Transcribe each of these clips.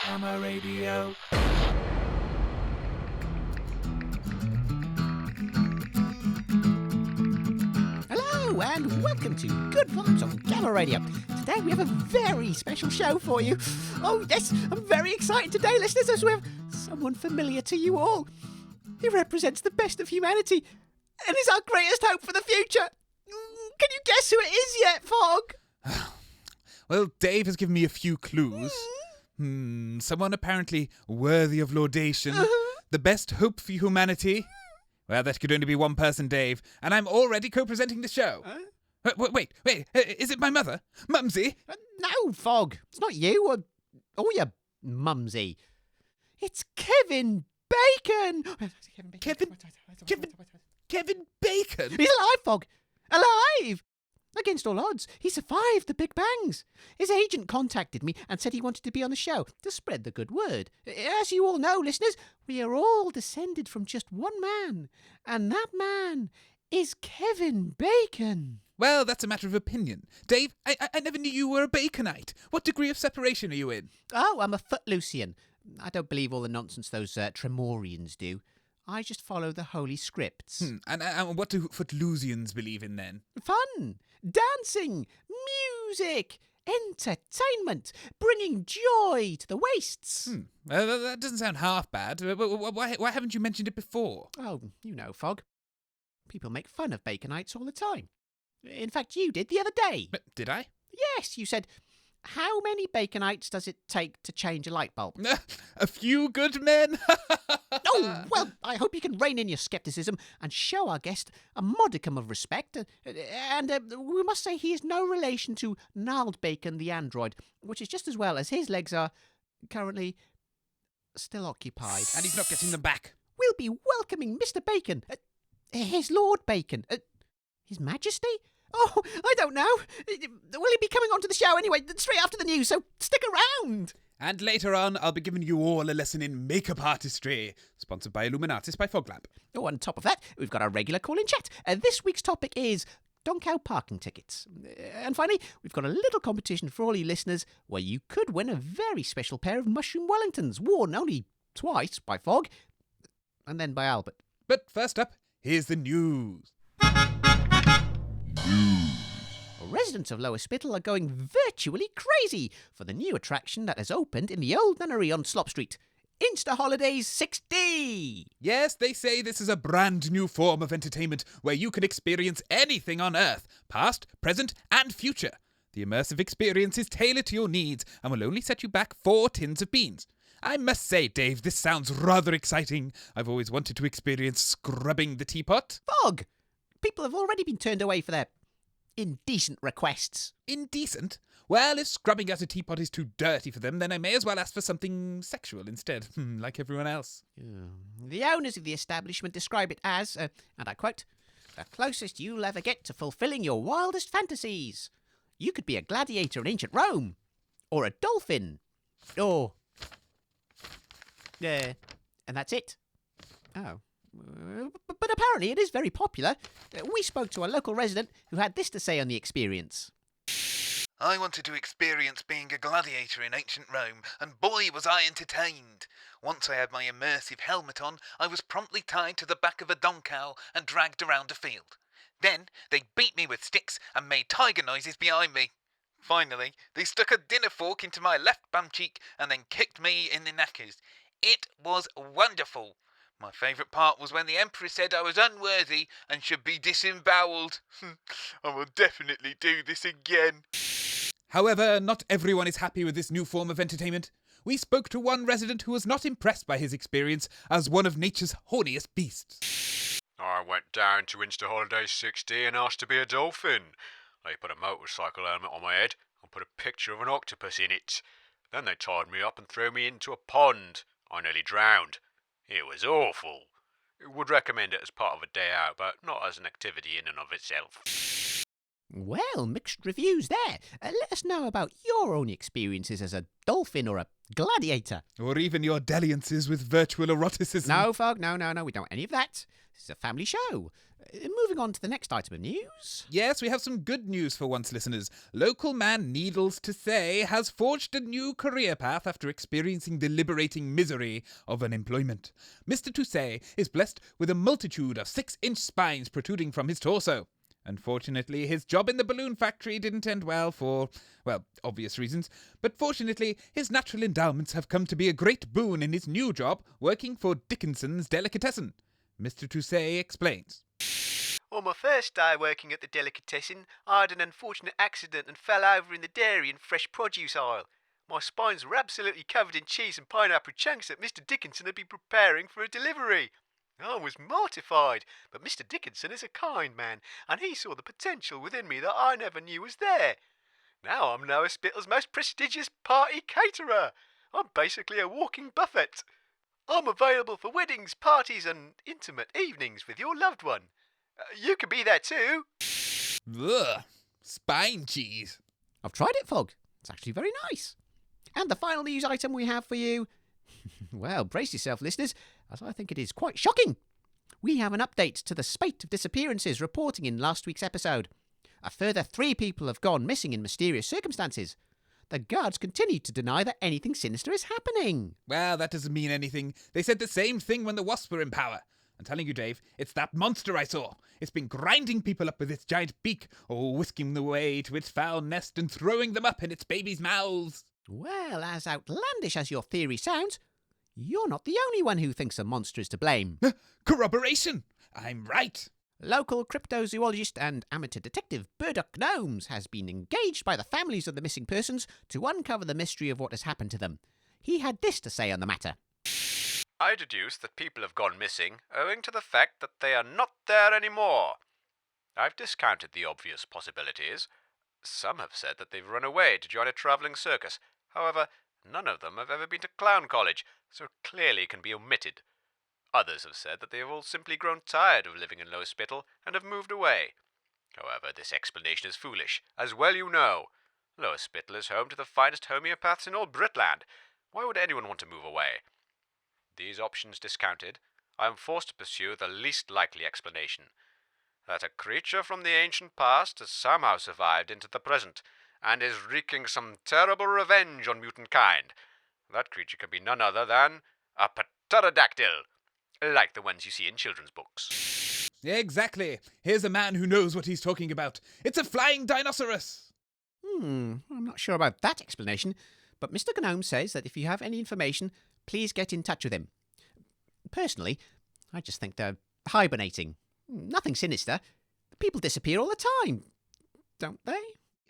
Hammer Radio. Hello and welcome to Good Vibes on Gamma Radio. Today we have a very special show for you. Oh yes, I'm very excited today, listeners, as we have someone familiar to you all. He represents the best of humanity and is our greatest hope for the future. Can you guess who it is yet, Fog? Well, Dave has given me a few clues. Someone apparently worthy of laudation. The best hope for humanity. Well, that could only be one person, Dave, and I'm already co-presenting the show. Wait, is it my mother? Mumsy? No, Fog, it's not you or your mumsy. It's Kevin Bacon. Kevin Bacon? He's alive, Fog. Alive! Against all odds, he survived the Big Bangs. His agent contacted me and said he wanted to be on the show to spread the good word. As you all know, listeners, we are all descended from just one man, and that man is Kevin Bacon. Well, that's a matter of opinion. Dave, I never knew you were a Baconite. What degree of separation are you in? Oh, I'm a Footloosian. I don't believe all the nonsense those Tremorians do. I just follow the holy scripts. And what do Footloosians believe in then? Fun, dancing, music, entertainment, bringing joy to the wastes. That doesn't sound half bad. Why haven't you mentioned it before? Oh, you know, Fog. People make fun of Baconites all the time. In fact, you did the other day. Did I? Yes, you said, how many Baconites does it take to change a light bulb? A few good men? Oh, well, I hope you can rein in your scepticism and show our guest a modicum of respect. And we must say he is no relation to Gnarled Bacon the android, which is just as well as his legs are currently still occupied. And he's not getting them back. We'll be welcoming Mr. Bacon, his Lord Bacon, His Majesty? Oh, I don't know. Will he be coming onto the show anyway, straight after the news, so stick around. And later on, I'll be giving you all a lesson in makeup artistry, sponsored by Illuminatis by Foglamp. Oh, on top of that, we've got our regular call-in chat. This week's topic is Donkow parking tickets. And finally, we've got a little competition for all you listeners where you could win a very special pair of Mushroom Wellingtons, worn only twice by Fog and then by Albert. But first up, here's the news. Residents of Lower Spittle are going virtually crazy for the new attraction that has opened in the old nunnery on Slop Street. Insta Holidays 60! Yes, they say this is a brand new form of entertainment where you can experience anything on Earth, past, present, and future. The immersive experience is tailored to your needs and will only set you back 4 tins of beans. I must say, Dave, this sounds rather exciting. I've always wanted to experience scrubbing the teapot. Fog! People have already been turned away for their indecent requests. Indecent? Well, if scrubbing out a teapot is too dirty for them, then I may as well ask for something sexual instead, like everyone else. The owners of the establishment describe it as, and I quote, the closest you'll ever get to fulfilling your wildest fantasies. You could be a gladiator in ancient Rome, or a dolphin, or... and that's it. Oh. But apparently it is very popular. We spoke to a local resident who had this to say on the experience. I wanted to experience being a gladiator in ancient Rome, and boy was I entertained. Once I had my immersive helmet on, I was promptly tied to the back of a donkow and dragged around a field. Then they beat me with sticks and made tiger noises behind me. Finally, they stuck a dinner fork into my left bum cheek and then kicked me in the knackers. It was wonderful. My favourite part was when the Emperor said I was unworthy and should be disemboweled. I will definitely do this again. However, not everyone is happy with this new form of entertainment. We spoke to one resident who was not impressed by his experience as one of nature's horniest beasts. I went down to Insta Holidays 60 and asked to be a dolphin. They put a motorcycle helmet on my head and put a picture of an octopus in it. Then they tied me up and threw me into a pond. I nearly drowned. It was awful. Would recommend it as part of a day out, but not as an activity in and of itself. Well, mixed reviews there. Let us know about your own experiences as a dolphin or a gladiator. Or even your dalliances with virtual eroticism. No, Fog, no, we don't want any of that. This is a family show. Moving on to the next item of news. Yes, we have some good news for once, listeners. Local man, needless to say, has forged a new career path after experiencing the liberating misery of unemployment. Mr. Toussaint is blessed with a multitude of 6-inch spines protruding from his torso. Unfortunately, his job in the balloon factory didn't end well for, well, obvious reasons, but fortunately, his natural endowments have come to be a great boon in his new job working for Dickinson's Delicatessen. Mr. Toussaint explains. On my first day working at the delicatessen, I had an unfortunate accident and fell over in the dairy and fresh produce aisle. My spines were absolutely covered in cheese and pineapple chunks that Mr. Dickinson had been preparing for a delivery. I was mortified, but Mr. Dickinson is a kind man, and he saw the potential within me that I never knew was there. Now I'm Lower Spittle's most prestigious party caterer. I'm basically a walking buffet. I'm available for weddings, parties, and intimate evenings with your loved one. You can be there too. Ugh, spine cheese. I've tried it, Fog. It's actually very nice. And the final news item we have for you, well, brace yourself, listeners, as I think it is quite shocking. We have an update to the spate of disappearances reporting in last week's episode. A further 3 people have gone missing in mysterious circumstances. The guards continue to deny that anything sinister is happening. Well, that doesn't mean anything. They said the same thing when the wasps were in power. I'm telling you, Dave, it's that monster I saw. It's been grinding people up with its giant beak, or whisking them away to its foul nest and throwing them up in its babies' mouths. Well, as outlandish as your theory sounds, you're not the only one who thinks a monster is to blame. Corroboration! I'm right. Local cryptozoologist and amateur detective Burdock Gnomes has been engaged by the families of the missing persons to uncover the mystery of what has happened to them. He had this to say on the matter. I deduce that people have gone missing owing to the fact that they are not there anymore. I've discounted the obvious possibilities. Some have said that they've run away to join a travelling circus. However, none of them have ever been to clown college, so clearly can be omitted. Others have said that they have all simply grown tired of living in Lower Spittle and have moved away. However, this explanation is foolish, as well you know. Lower Spittle is home to the finest homeopaths in all Britland. Why would anyone want to move away? These options discounted, I am forced to pursue the least likely explanation. That a creature from the ancient past has somehow survived into the present, and is wreaking some terrible revenge on mutant kind. That creature can be none other than a pterodactyl, like the ones you see in children's books. Exactly. Here's a man who knows what he's talking about. It's a flying dinosaurus. I'm not sure about that explanation, but Mr. Gnome says that if you have any information, please get in touch with him. Personally, I just think they're hibernating. Nothing sinister. People disappear all the time, don't they?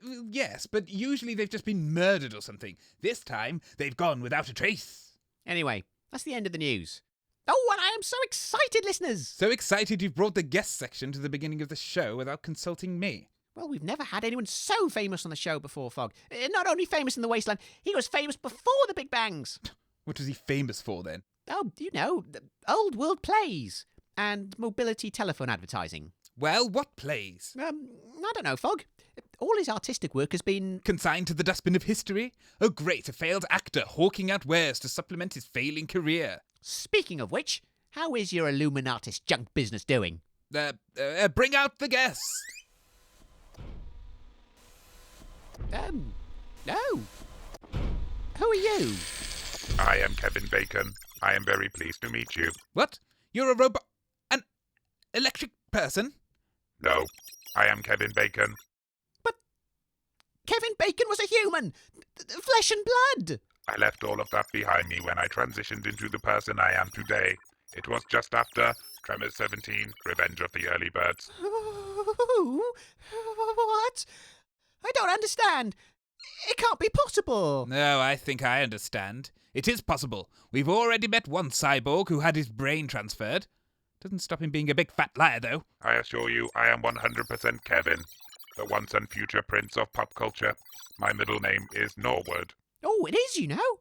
Yes, but usually they've just been murdered or something. This time, they've gone without a trace. Anyway, that's the end of the news. Oh, and I am so excited, listeners! So excited you've brought the guest section to the beginning of the show without consulting me. Well, we've never had anyone so famous on the show before, Fog. Not only famous in the wasteland, he was famous before the Big Bangs. What was he famous for, then? Oh, you know, old world plays and mobility telephone advertising. Well, what plays? I don't know, Fog. All his artistic work has been... Consigned to the dustbin of history? Oh, great, a failed actor hawking out wares to supplement his failing career. Speaking of which, how is your Illuminatis junk business doing? Bring out the guests. No. Who are you? I am Kevin Bacon. I am very pleased to meet you. What? You're a robot? An electric person? No, I am Kevin Bacon. But Kevin Bacon was a human! Flesh and blood! I left all of that behind me when I transitioned into the person I am today. It was just after Tremors 17, Revenge of the Early Birds. What? I don't understand. It can't be possible. No, I think I understand. It is possible. We've already met one cyborg who had his brain transferred. Doesn't stop him being a big fat liar, though. I assure you, I am 100% Kevin, the once and future prince of pop culture. My middle name is Norwood. Oh, it is, you know.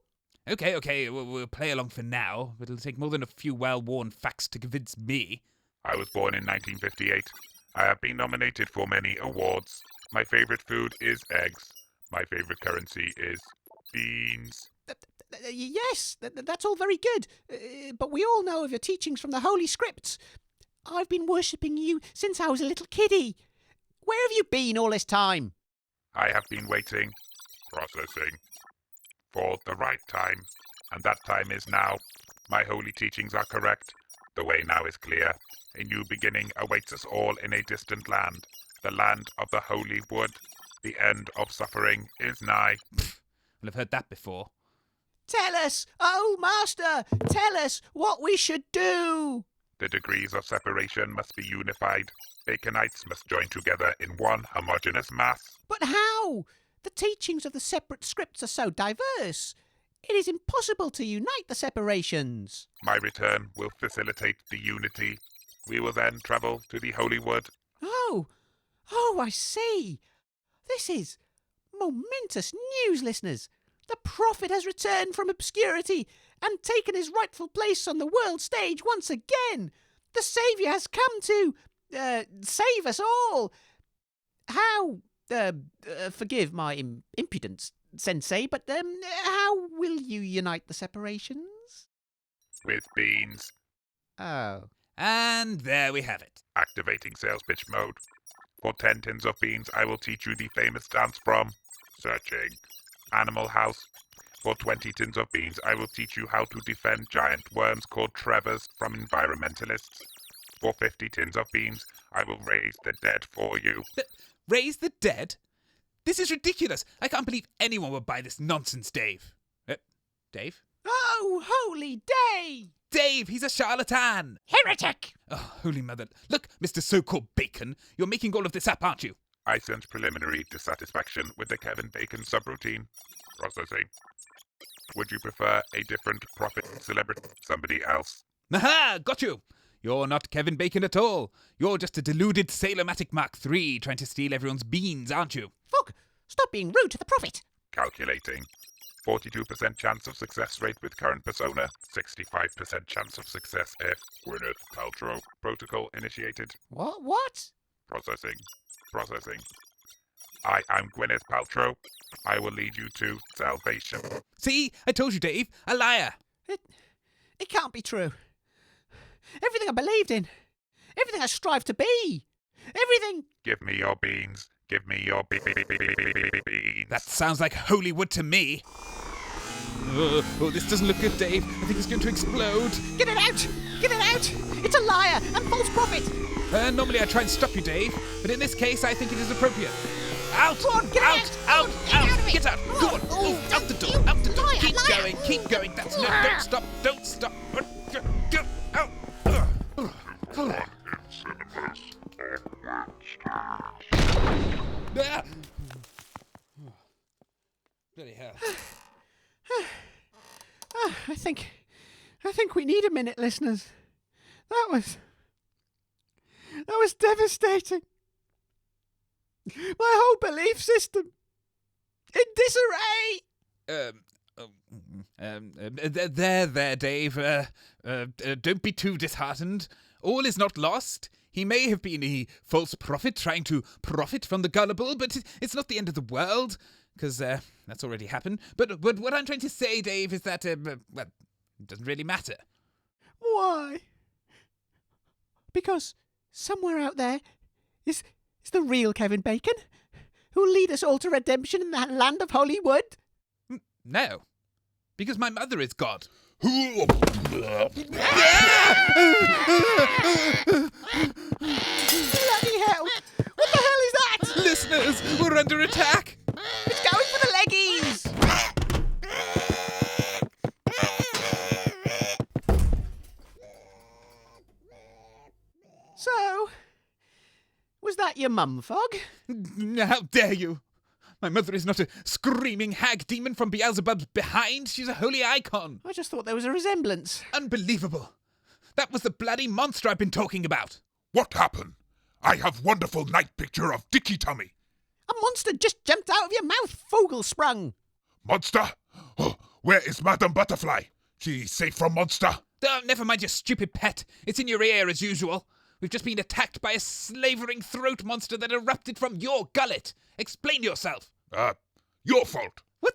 Okay, we'll play along for now, but it'll take more than a few well-worn facts to convince me. I was born in 1958. I have been nominated for many awards. My favorite food is eggs. My favorite currency is beans. Yes, that's all very good. But we all know of your teachings from the Holy Scripts. I've been worshipping you since I was a little kiddie. Where have you been all this time? I have been waiting, processing, for the right time, and that time is now. My holy teachings are correct. The way now is clear. A new beginning awaits us all in a distant land, the land of the holy wood. The end of suffering is nigh. Well, I've heard that before. Tell us, oh master, tell us what we should do. The degrees of separation must be unified. Baconites must join together in one homogeneous mass. But how? The teachings of the separate scripts are so diverse. It is impossible to unite the separations. My return will facilitate the unity. We will then travel to the holy wood. Oh, I see. This is momentous news, listeners. The prophet has returned from obscurity and taken his rightful place on the world stage once again. The Saviour has come to save us all. How, forgive my impudence, Sensei, but how will you unite the separations? With beans. Oh. And there we have it. Activating sales pitch mode. For 10 tins of beans, I will teach you the famous dance from Searching Animal House. For 20 tins of beans, I will teach you how to defend giant worms called Trevors from environmentalists. For 50 tins of beans, I will raise the dead for you. Raise the dead? This is ridiculous. I can't believe anyone would buy this nonsense, Dave. Dave? Oh, holy day! Dave, he's a charlatan! Heretic! Oh, holy mother. Look, Mr. So-called Bacon, you're making all of this up, aren't you? I sense preliminary dissatisfaction with the Kevin Bacon subroutine. Processing. Would you prefer a different prophet celebrity? Somebody else? Aha! Got you! You're not Kevin Bacon at all. You're just a deluded Sailor-matic Mark III trying to steal everyone's beans, aren't you? Fog, stop being rude to the prophet. Calculating. 42% chance of success rate with current persona. 65% chance of success if Gwyneth Paltrow. Protocol initiated. What? Processing. I am Gwyneth Paltrow. I will lead you to salvation. See? I told you, Dave. A liar. It can't be true. Everything I believed in. Everything I strived to be. Everything... Give me your beans. Give me your beans. That sounds like holy wood to me. Oh, this doesn't look good, Dave. I think it's going to explode. Get it out! Get it out! It's a liar and false prophet! Normally I try and stop you, Dave, but in this case I think it is appropriate. Out! Go on, get out! out! Get out! Go on! Oh, out the door! Out the door! Liar, Keep going! That's no! Don't stop! Go! Out! Bloody hell. I think we need a minute, listeners. That was devastating. My whole belief system in disarray. There, Dave. Don't be too disheartened. All is not lost. He may have been a false prophet trying to profit from the gullible, but it's not the end of the world, because that's already happened. But what I'm trying to say, Dave, is that, well, it doesn't really matter. Why? Because somewhere out there is the real Kevin Bacon, who'll lead us all to redemption in the land of Hollywood. No, because my mother is God. Bloody hell! What the hell is that? Listeners, we're under attack. It's going for the Leggies! So, was that your mum, Fog? How dare you? My mother is not a screaming hag demon from Beelzebub's behind. She's a holy icon. I just thought there was a resemblance. Unbelievable. That was the bloody monster I've been talking about. What happened? I have wonderful night picture of Dicky Tummy. A monster just jumped out of your mouth, Fogelsprung. Monster? Oh, where is Madame Butterfly? She's safe from monster. Oh, never mind your stupid pet. It's in your ear as usual. We've just been attacked by a slavering throat monster that erupted from your gullet. Explain yourself. Your fault. What?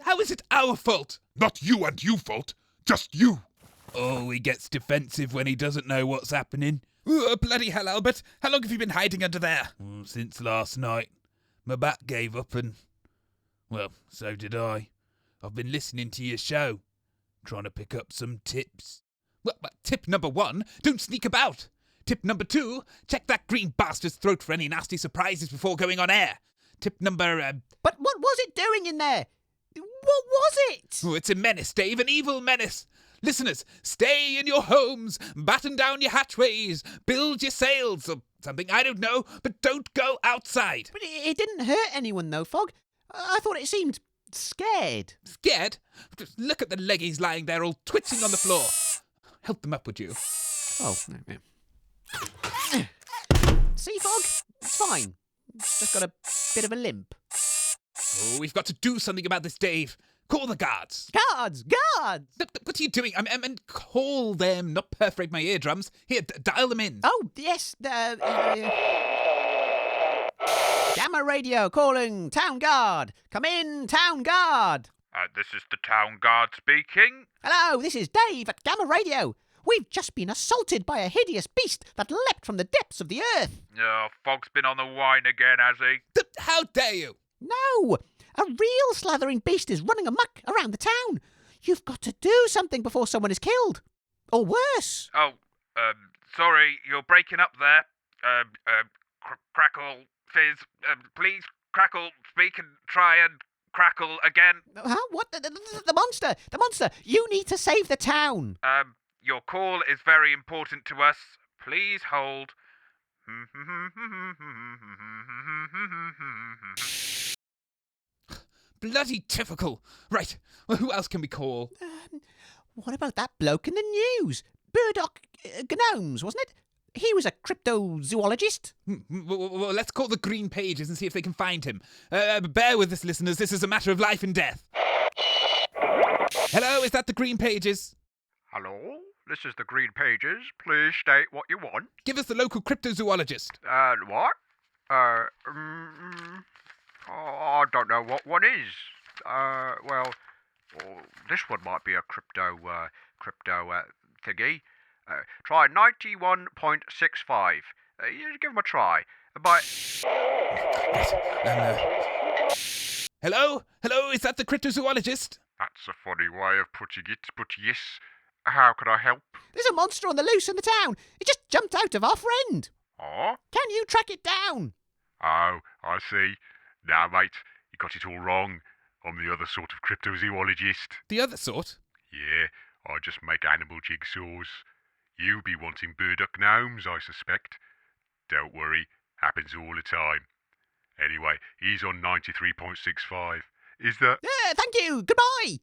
How is it our fault? Not you and you fault. Just you. Oh, he gets defensive when he doesn't know what's happening. Ooh, bloody hell, Albert. How long have you been hiding under there? Since last night. My back gave up and... well, so did I. I've been listening to your show. Trying to pick up some tips. Well, tip number 1, don't sneak about. Tip number 2, check that green bastard's throat for any nasty surprises before going on air. Tip number... But what was it doing in there? What was it? oh, it's a menace, Dave, an evil menace. Listeners, stay in your homes, batten down your hatchways, build your sails, or something, I don't know, but don't go outside. But it didn't hurt anyone, though, Fog. I thought it seemed scared. Scared? Just look at the leggies lying there all twitching on the floor. Help them up, would you? Oh, no. See, Fog? It's fine. It's just got a bit of a limp. Oh, we've got to do something about this, Dave. Call the guards. Guards! What are you doing? I mean, call them, not perforate my eardrums. Here, dial them in. Oh, yes. Gamma radio calling. Town guard. Come in, town guard. This is the town guard speaking. Hello, this is Dave at Gamma radio. We've just been assaulted by a hideous beast that leapt from the depths of the earth. Oh, Fog's been on the wine again, has he? How dare you? No, a real slathering beast is running amok around the town. You've got to do something before someone is killed. Or worse. Oh, sorry, you're breaking up there. Crackle, Fizz, please, Crackle, speak and try and crackle again. Huh? What? The monster! The monster! You need to save the town. Your call is very important to us. Please hold. Bloody typical. Right, well, who else can we call? What about that bloke in the news? Burdock Gnomes, wasn't it? He was a cryptozoologist. Well, let's call the Green Pages and see if they can find him. Bear with us, listeners. This is a matter of life and death. Hello, is that the Green Pages? Hello, this is the Green Pages. Please state what you want. Give us the local cryptozoologist. What? I don't know what one is. Well, this one might be a crypto thingy. Try 91.65. You give them a try. Hello, is that the cryptozoologist? That's a funny way of putting it, but yes. How can I help? There's a monster on the loose in the town. It just jumped out of our friend. Oh? Can you track it down? Oh, I see. Now, mate, you got it all wrong. I'm the other sort of cryptozoologist. The other sort? Yeah, I just make animal jigsaws. You be wanting burdock gnomes, I suspect. Don't worry, happens all the time. Anyway, he's on 93.65. Is that... Yeah, thank you. Goodbye.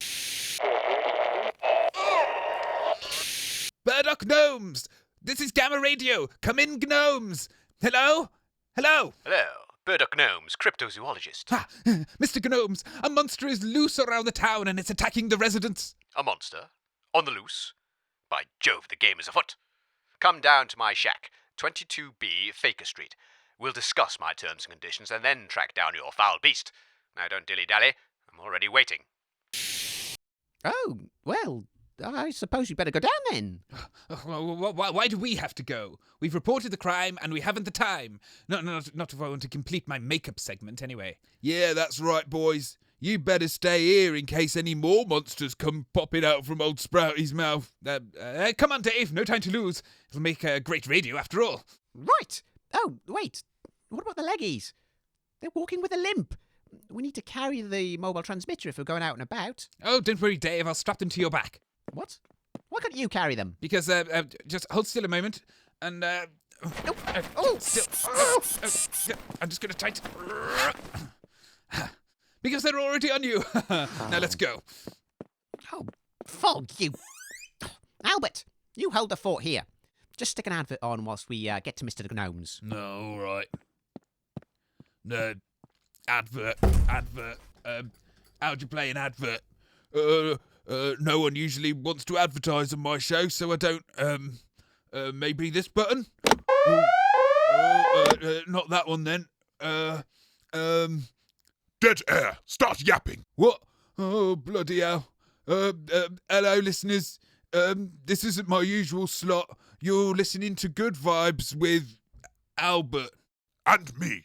Burdock Gnomes! This is Gamma Radio. Come in, Gnomes. Hello? Hello? Hello, Burdock Gnomes, cryptozoologist. Ah, Mr. Gnomes, a monster is loose around the town and it's attacking the residents. A monster? On the loose? By Jove, the game is afoot. Come down to my shack, 22B Faker Street. We'll discuss my terms and conditions and then track down your foul beast. Now don't dilly-dally. I'm already waiting. Oh, well, I suppose you'd better go down then. Why do we have to go? We've reported the crime and we haven't the time. Not if I want to complete my makeup segment anyway. Yeah, that's right, boys. You better stay here in case any more monsters come popping out from old Sprouty's mouth. Come on, Dave. No time to lose. It'll make great radio after all. Right. Oh, wait. What about the Leggies? They're walking with a limp. We need to carry the mobile transmitter if we're going out and about. Oh, don't worry, Dave. I'll strap them to your back. What? Why can't you carry them? Because, just hold still a moment. And, still. I'm just going to tighten. Because they're already on you. Now let's go. Oh, Fog, you... Albert, you hold the fort here. Just stick an advert on whilst we get to Mr. Gnomes. No, all right. No, advert. How'd you play an advert? No one usually wants to advertise on my show, so I don't. Maybe this button? Not that one then. Dead air! Start yapping! What? Oh, bloody hell. Hello, listeners. This isn't my usual slot. You're listening to Good Vibes with Albert. And me.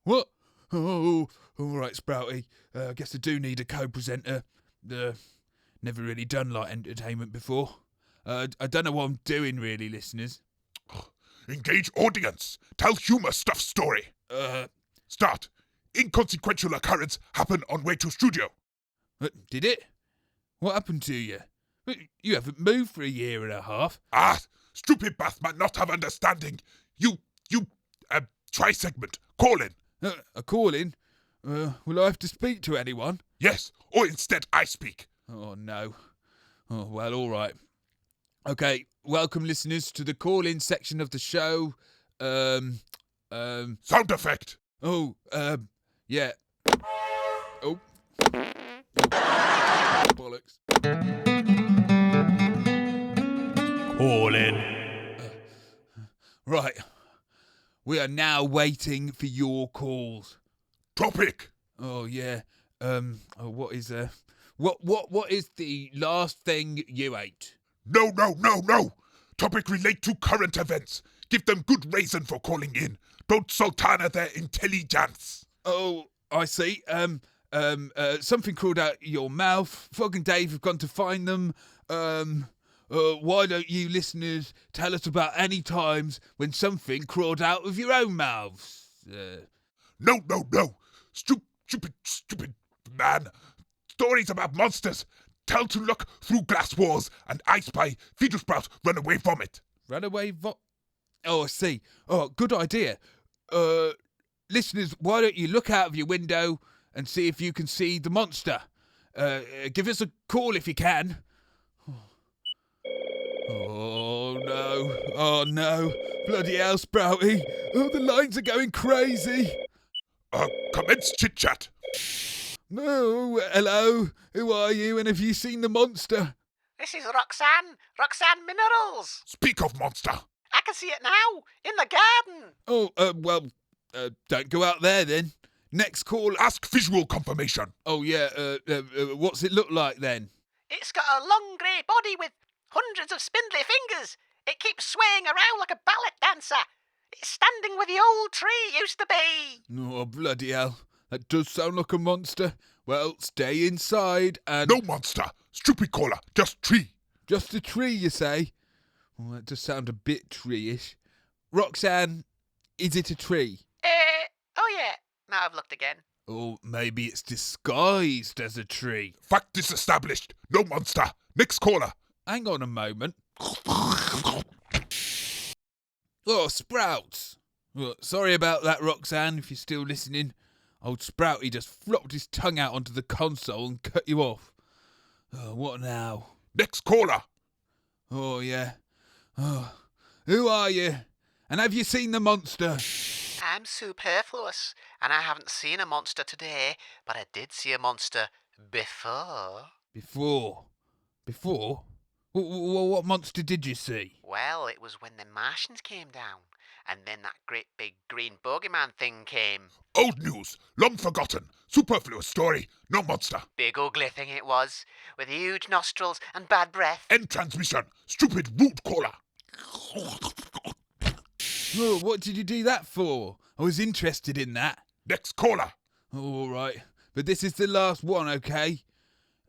What? Oh, all right, Sprouty. I guess I do need a co-presenter. Never really done light entertainment before. I don't know what I'm doing, really, listeners. Engage audience. Tell humor stuff story. Start. Inconsequential occurrence happened on way to studio. Did it? What happened to you? You haven't moved for a year and a half. Ah, stupid Bathman not have understanding. Try segment. Call in. A call-in? Will I have to speak to anyone? Yes, or instead I speak. Oh, no. Oh, well, all right. Okay, welcome, listeners, to the call-in section of the show. Sound effect. Yeah. Oh. Bollocks. Call in. Right. We are now waiting for your calls. Topic. Oh, yeah. What is the last thing you ate? No. Topic relate to current events. Give them good reason for calling in. Don't sultana their intelligence. Oh, I see. Something crawled out your mouth. Fog and Dave have gone to find them. Why don't you listeners tell us about any times when something crawled out of your own mouths? No. Stupid man. Stories about monsters. Tell to look through glass walls and I spy feeder sprout run away from it. Run away Oh, I see. Oh, good idea. Listeners, why don't you look out of your window and see if you can see the monster? Give us a call if you can. Oh no. Bloody hell, Sprouty. Oh, the lines are going crazy. Commence chit-chat. No, hello. Who are you and have you seen the monster? This is Roxanne Minerals. Speak of monster. I can see it now, in the garden. Oh, don't go out there then. Next call. Ask visual confirmation. Oh, yeah, what's it look like then? It's got a long grey body with hundreds of spindly fingers. It keeps swaying around like a ballet dancer. It's standing where the old tree used to be. Oh, bloody hell. That does sound like a monster. Well, stay inside and... No monster. Stupid caller. Just tree. Just a tree, you say? Well, that does sound a bit tree-ish. Roxanne, is it a tree? Oh yeah. Now I've looked again. Or maybe it's disguised as a tree. Fact is established. No monster. Next caller. Hang on a moment. Oh, Sprouts. Well, sorry about that, Roxanne, if you're still listening. Old Sprouty just flopped his tongue out onto the console and cut you off. Oh, what now? Next caller. Oh, yeah. Oh, who are you? And have you seen the monster? I'm superfluous, and I haven't seen a monster today, but I did see a monster before. Before? What monster did you see? Well, it was when the Martians came down, and then that great big green bogeyman thing came. Old news. Long forgotten. Superfluous story. No monster. Big ugly thing it was, with huge nostrils and bad breath. End transmission. Stupid rude caller. Oh, what did you do that for? I was interested in that. Next caller. Oh, all right. But this is the last one, okay?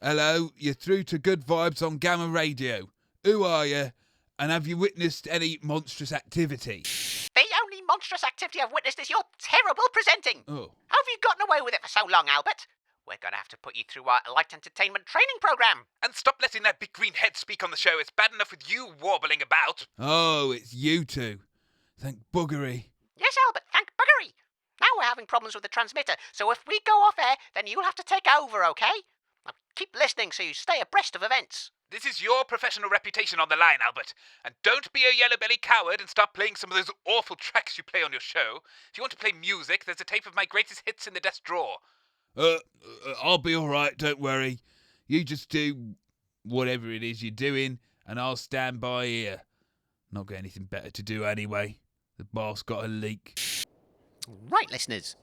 Hello, you're through to Good Vibes on Gamma Radio. Who are you? And have you witnessed any monstrous activity? The only monstrous activity I've witnessed is your terrible presenting. Oh. How have you gotten away with it for so long, Albert? We're going to have to put you through our light entertainment training program. And stop letting that big green head speak on the show. It's bad enough with you warbling about. Oh, it's you two. Thank buggery. Yes, Albert, thank buggery. Now we're having problems with the transmitter, so if we go off air, then you'll have to take over, okay? Now keep listening so you stay abreast of events. This is your professional reputation on the line, Albert. And don't be a yellow-belly coward and start playing some of those awful tracks you play on your show. If you want to play music, there's a tape of my greatest hits in the desk drawer. I'll be all right, don't worry. You just do whatever it is you're doing, and I'll stand by here. Not got anything better to do anyway. The boss got a leak. Right, listeners.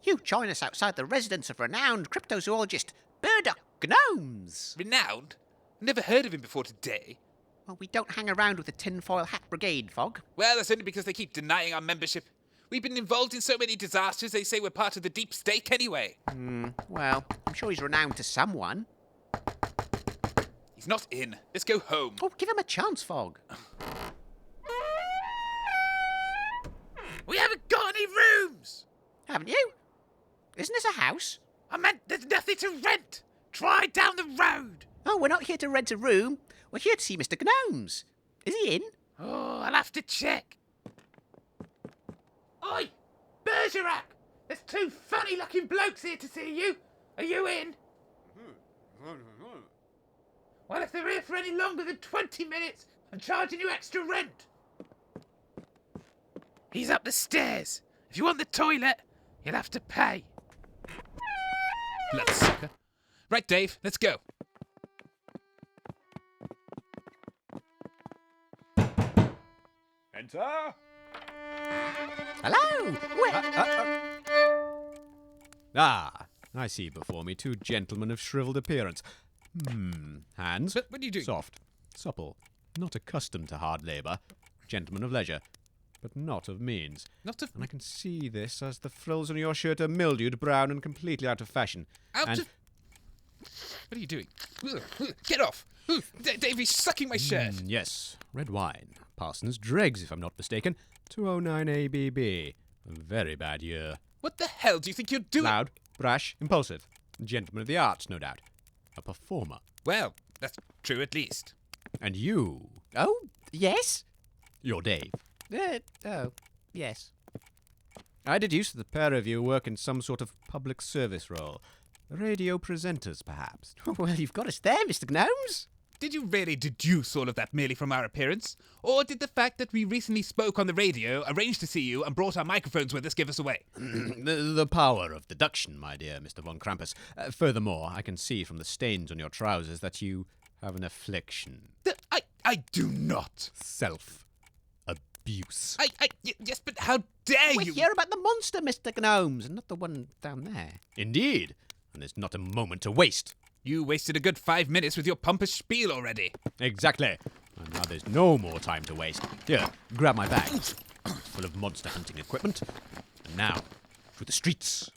You join us outside the residence of renowned cryptozoologist Burdock Gnomes. Renowned? Never heard of him before today. Well, we don't hang around with the tinfoil hat brigade, Fog. Well, that's only because they keep denying our membership. We've been involved in so many disasters, they say we're part of the deep stake anyway. Well, I'm sure he's renowned to someone. He's not in. Let's go home. Oh, give him a chance, Fog. We haven't got any rooms! Haven't you? Isn't this a house? I meant there's nothing to rent. Try down the road. Oh, we're not here to rent a room. We're here to see Mr. Gnomes. Is he in? Oh, I'll have to check. Oi! Bergerac! There's two funny-looking blokes here to see you. Are you in? Well, if they're here for any longer than 20 minutes, I'm charging you extra rent. He's up the stairs. If you want the toilet, you'll have to pay. Bloodsucker. Right, Dave, let's go. Enter. Hello? I see before me two gentlemen of shriveled appearance. Hands. What are you doing? Soft. Supple. Not accustomed to hard labour. Gentlemen of leisure. But not of means. Not of... And I can see this as the frills on your shirt are mildewed, brown, and completely out of fashion. What are you doing? Get off! Dave, he's sucking my shirt. Yes. Red wine. Parsons Dregs, if I'm not mistaken. 209 ABB. A very bad year. What the hell do you think you're doing? Loud, brash, impulsive. Gentleman of the arts, no doubt. A performer. Well, that's true at least. And you, Oh, yes? you're Dave. Oh, yes. I deduce that the pair of you work in some sort of public service role. Radio presenters, perhaps. Well, you've got us there, Mr. Gnomes. Did you really deduce all of that merely from our appearance? Or did the fact that we recently spoke on the radio, arranged to see you, and brought our microphones with us give us away? The power of deduction, my dear Mr. von Krampus. Furthermore, I can see from the stains on your trousers that you have an affliction. I do not. Self-abuse. Yes, but how dare We're you? here about the monster, Mr. Gnomes, and not the one down there. Indeed. And there's not a moment to waste. You wasted a good 5 minutes with your pompous spiel already. Exactly. And now there's no more time to waste. Here, grab my bag. It's full of monster hunting equipment. And now, through the streets.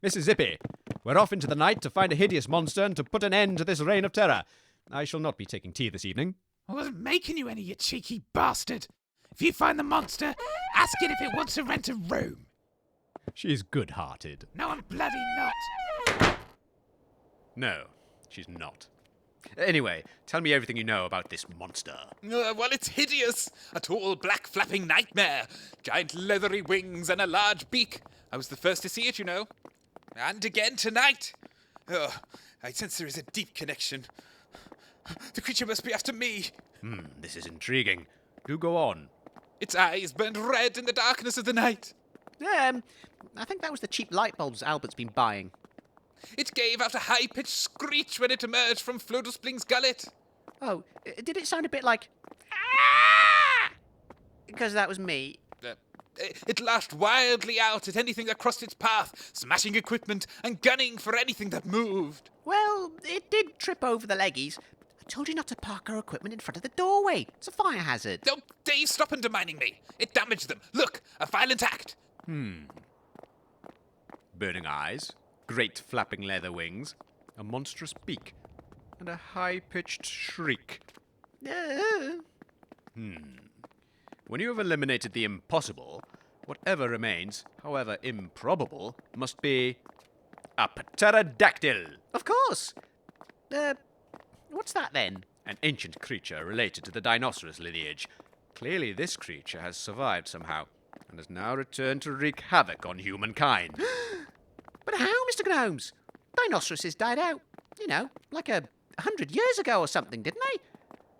Mrs. Zippy, we're off into the night to find a hideous monster and to put an end to this reign of terror. I shall not be taking tea this evening. I wasn't making you any, you cheeky bastard. If you find the monster, ask it if it wants to rent a room. She's good-hearted. No, I'm bloody not. No, she's not. Anyway, tell me everything you know about this monster. Well, it's hideous. A tall, black, flapping nightmare. Giant leathery wings and a large beak. I was the first to see it, you know. And again tonight. Oh, I sense there is a deep connection. The creature must be after me. This is intriguing. Do go on. Its eyes burned red in the darkness of the night. I think that was the cheap light bulbs Albert's been buying. It gave out a high-pitched screech when it emerged from Flodospling's gullet. Oh, did it sound a bit like... Ah! Because that was me. It lashed wildly out at anything that crossed its path, smashing equipment and gunning for anything that moved. Well, it did trip over the leggies. I told you not to park our equipment in front of the doorway. It's a fire hazard. Oh, Dave, stop undermining me. It damaged them. Look, a violent act. Burning eyes, great flapping leather wings, a monstrous beak, and a high-pitched shriek. When you have eliminated the impossible, whatever remains, however improbable, must be a pterodactyl. Of course. What's that then? An ancient creature related to the dinosaurus lineage. Clearly this creature has survived somehow, and has now returned to wreak havoc on humankind. But how, Mr. Gnomes? Dinosaurs died out, like 100 years ago or something, didn't they?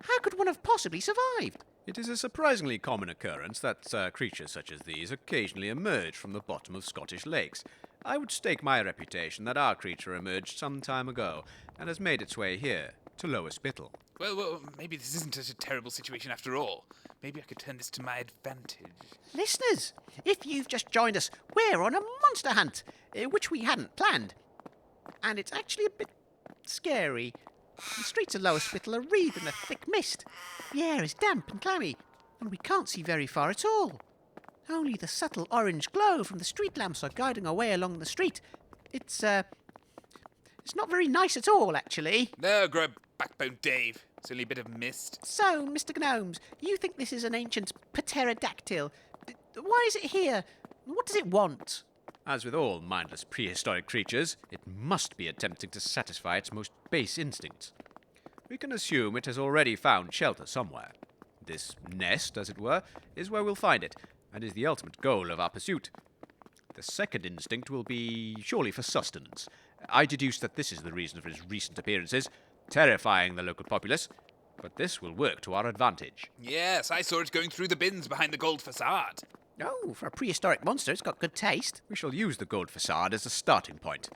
How could one have possibly survived? It is a surprisingly common occurrence that creatures such as these occasionally emerge from the bottom of Scottish lakes. I would stake my reputation that our creature emerged some time ago, and has made its way here, to Lower Spittle. Well, maybe this isn't such a terrible situation after all. Maybe I could turn this to my advantage. Listeners, if you've just joined us, we're on a monster hunt, which we hadn't planned. And it's actually a bit scary. The streets of Lower Spittle are wreathed in a thick mist. The air is damp and clammy, and we can't see very far at all. Only the subtle orange glow from the street lamps are guiding our way along the street. It's not very nice at all, actually. No, grab backbone, Dave. It's only a bit of mist. So, Mr. Gnomes, you think this is an ancient pterodactyl. Why is it here? What does it want? As with all mindless prehistoric creatures, it must be attempting to satisfy its most base instincts. We can assume it has already found shelter somewhere. This nest, as it were, is where we'll find it, and is the ultimate goal of our pursuit. The second instinct will be surely for sustenance. I deduce that this is the reason for his recent appearances, terrifying the local populace, but this will work to our advantage. Yes, I saw it going through the bins behind the gold facade. Oh, for a prehistoric monster, it's got good taste. We shall use the gold facade as a starting point.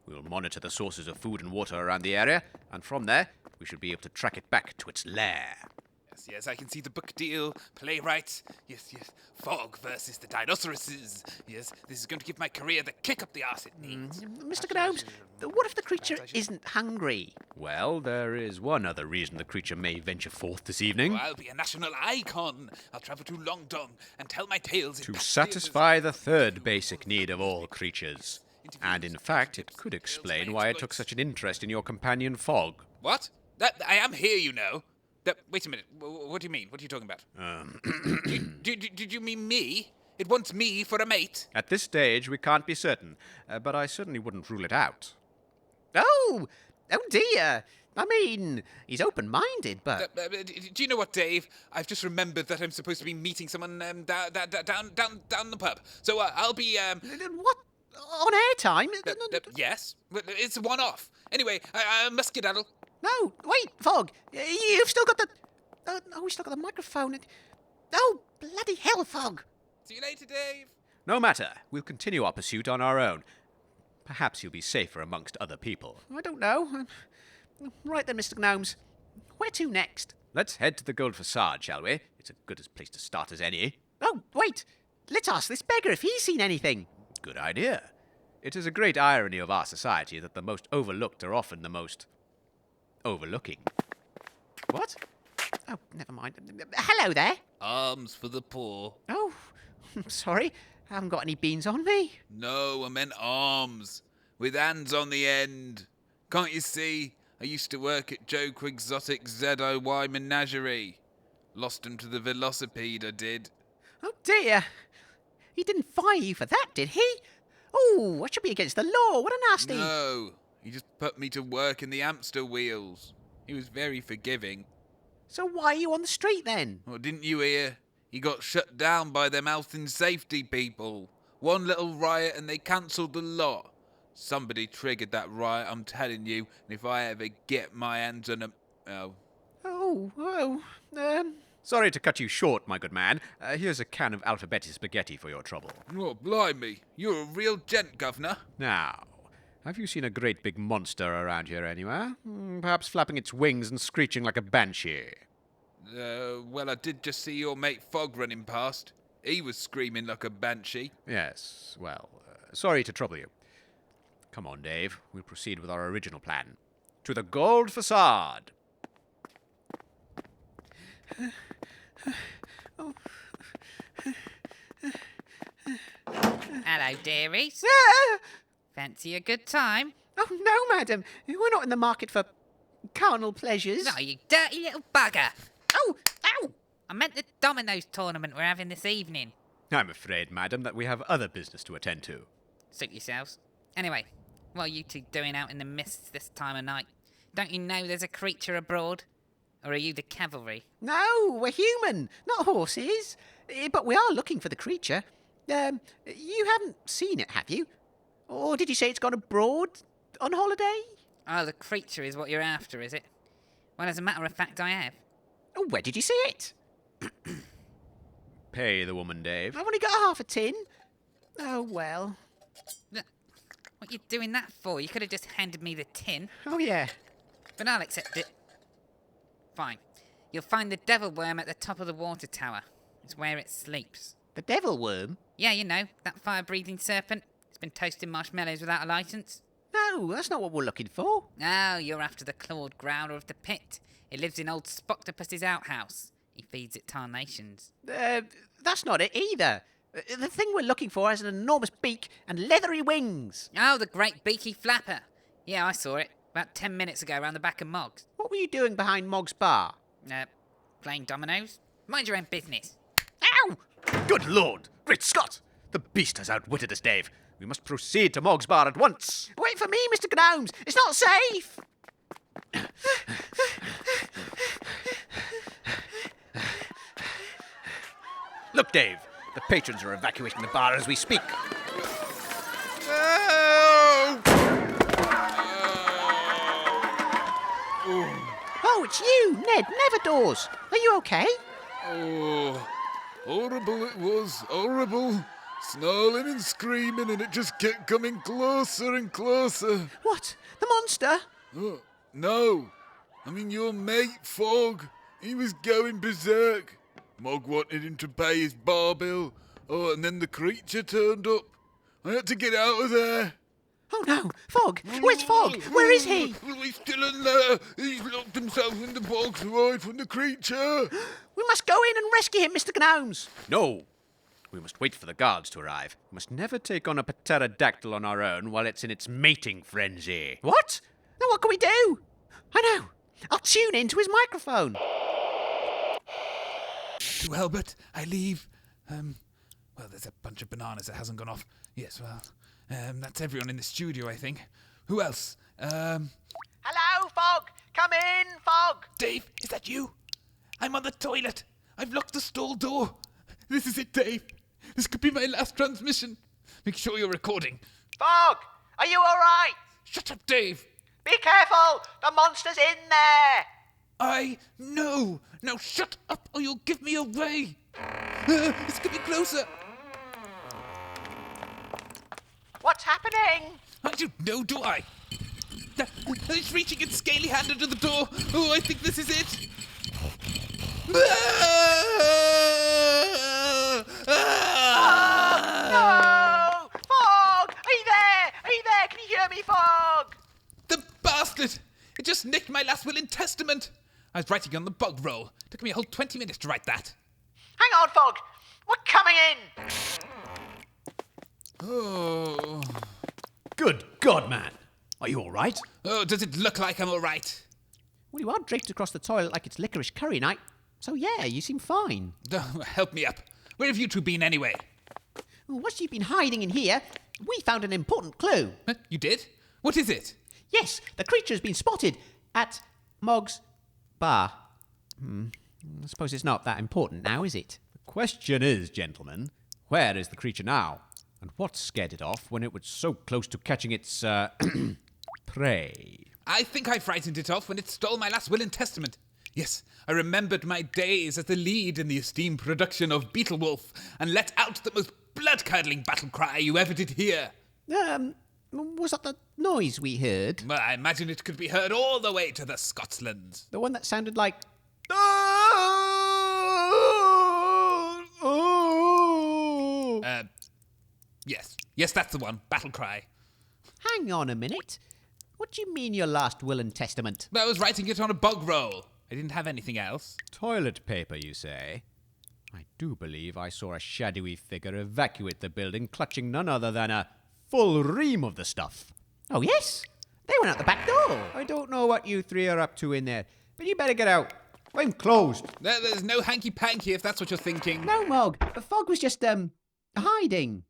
We'll monitor the sources of food and water around the area, and from there, we should be able to track it back to its lair. Yes, I can see the book deal, playwright. Yes, Fog versus the dinosaurs. Yes, this is going to give my career the kick up the arse it needs. Mr. Gnomes, what if the creature isn't hungry? Well, there is one other reason the creature may venture forth this evening. I'll be a national icon. I'll travel to Longdong and tell my tales. To satisfy the third basic need of all creatures. And in fact, it could explain why it took such an interest in your companion Fog. What? I am here, you know. Wait a minute. What do you mean? What are you talking about? Did you mean me? It wants me for a mate? At this stage, we can't be certain, but I certainly wouldn't rule it out. Oh dear. I mean, he's open-minded, but... do you know what, Dave? I've just remembered that I'm supposed to be meeting someone down the pub. So I'll be... What? On airtime? Yes. It's a one-off. Anyway, I must skedaddle. No, wait, Fog. You've still got the... we still got the microphone. Oh, bloody hell, Fog. See you later, Dave. No matter. We'll continue our pursuit on our own. Perhaps you'll be safer amongst other people. I don't know. Right then, Mr. Gnomes. Where to next? Let's head to the gold facade, shall we? It's a good place to start as any. Oh, wait. Let's ask this beggar if he's seen anything. Good idea. It is a great irony of our society that the most overlooked are often the most... overlooking. What? Oh, never mind. Hello there. Alms for the poor. Oh, sorry. I haven't got any beans on me. No, I meant arms. With hands on the end. Can't you see? I used to work at Joe Quixotic ZOY Menagerie. Lost him to the velocipede, I did. Oh, dear. He didn't fire you for that, did he? Oh, that should be against the law. What a nasty... No. He just put me to work in the hamster wheels. He was very forgiving. So why are you on the street then? Well, didn't you hear? He got shut down by them health and safety people. One little riot and they cancelled the lot. Somebody triggered that riot, I'm telling you, and if I ever get my hands on a... Sorry to cut you short, my good man. Here's a can of alphabetti spaghetti for your trouble. Oh, blimey. You're a real gent, governor. Now... have you seen a great big monster around here anywhere? Perhaps flapping its wings and screeching like a banshee. Well, I did just see your mate Fog running past. He was screaming like a banshee. Yes, well, sorry to trouble you. Come on, Dave. We'll proceed with our original plan. To the gold facade. Hello, dearies. Fancy a good time? Oh, no, madam. We're not in the market for carnal pleasures. No, you dirty little bugger. Oh, ow! I meant the dominoes tournament we're having this evening. I'm afraid, madam, that we have other business to attend to. Suit yourselves. Anyway, what are you two doing out in the mists this time of night? Don't you know there's a creature abroad? Or are you the cavalry? No, we're human, not horses. But we are looking for the creature. You haven't seen it, have you? Or did you say it's gone abroad on holiday? Oh, the creature is what you're after, is it? Well, as a matter of fact, I have. Oh, where did you see it? Pay the woman, Dave. I've only got half a tin. Oh, well. Look, what you doing that for? You could have just handed me the tin. Oh, yeah. But I'll accept it. Fine. You'll find the devil worm at the top of the water tower. It's where it sleeps. The devil worm? Yeah, you know, that fire-breathing serpent. It's been toasting marshmallows without a license. No, that's not what we're looking for. Oh, you're after the clawed growler of the pit. It lives in old Spoctopus's outhouse. He feeds it tarnations. That's not it either. The thing we're looking for has an enormous beak and leathery wings. Oh, the great beaky flapper. Yeah, I saw it about 10 minutes ago round the back of Mog's. What were you doing behind Mog's bar? Playing dominoes. Mind your own business. Ow! Good Lord! Great Scott! The beast has outwitted us, Dave. We must proceed to Mog's bar at once. Wait for me, Mr. Gnomes. It's not safe. Look, Dave. The patrons are evacuating the bar as we speak. Oh, it's you, Ned Neverdoors. Are you okay? Oh, horrible it was, horrible. Snarling and screaming, and it just kept coming closer and closer. What? The monster? Oh, no. I mean, your mate, Fogg. He was going berserk. Mog wanted him to pay his bar bill. Oh, and then the creature turned up. I had to get out of there. Oh no, Fogg! Where's Fogg? Where is he? He's still in there. He's locked himself in the box away from the creature. We must go in and rescue him, Mr. Gnomes. No. We must wait for the guards to arrive. We must never take on a pterodactyl on our own while it's in its mating frenzy. What? Now what can we do? I know. I'll tune into his microphone. To Albert, I leave. Well, there's a bunch of bananas that hasn't gone off. Yes, well, that's everyone in the studio, I think. Who else? Hello, Fogg! Come in, Fogg! Dave, is that you? I'm on the toilet. I've locked the stall door. This is it, Dave. This could be my last transmission. Make sure you're recording. Fogg! Are you alright? Shut up, Dave. Be careful! The monster's in there! No. Now shut up or you'll give me away. It's getting closer. What's happening? I don't know, do I? It's reaching its scaly hand under the door. Oh, I think this is it. No! Fogg! Are you there? Are you there? Can you hear me, Fogg? The bastard! It just nicked my last will and testament. I was writing on the bug roll. Took me a whole 20 minutes to write that. Hang on, Fogg. We're coming in. Oh. Good God, man. Are you all right? Oh, does it look like I'm all right? Well, you are draped across the toilet like it's licorice curry night. So yeah, you seem fine. Oh, help me up. Where have you two been anyway? Well, what you've been hiding in here, we found an important clue. Huh? You did? What is it? Yes, the creature has been spotted at Mog's bar. I suppose it's not that important now, is it? The question is, gentlemen, where is the creature now? And what scared it off when it was so close to catching its, prey? I think I frightened it off when it stole my last will and testament. Yes, I remembered my days as the lead in the esteemed production of Beetlewolf and let out the most blood-curdling battle cry you ever did hear. Was that the noise we heard? Well, I imagine it could be heard all the way to the Scotslands. The one that sounded like... Yes, that's the one. Battle cry. Hang on a minute. What do you mean your last will and testament? I was writing it on a bug roll. I didn't have anything else. Toilet paper, you say? I do believe I saw a shadowy figure evacuate the building clutching none other than a full ream of the stuff. Oh, yes. They went out the back door. I don't know what you three are up to in there, but you better get out. I'm closed. There's no hanky-panky if that's what you're thinking. No, Mog. Fogg was just, hiding.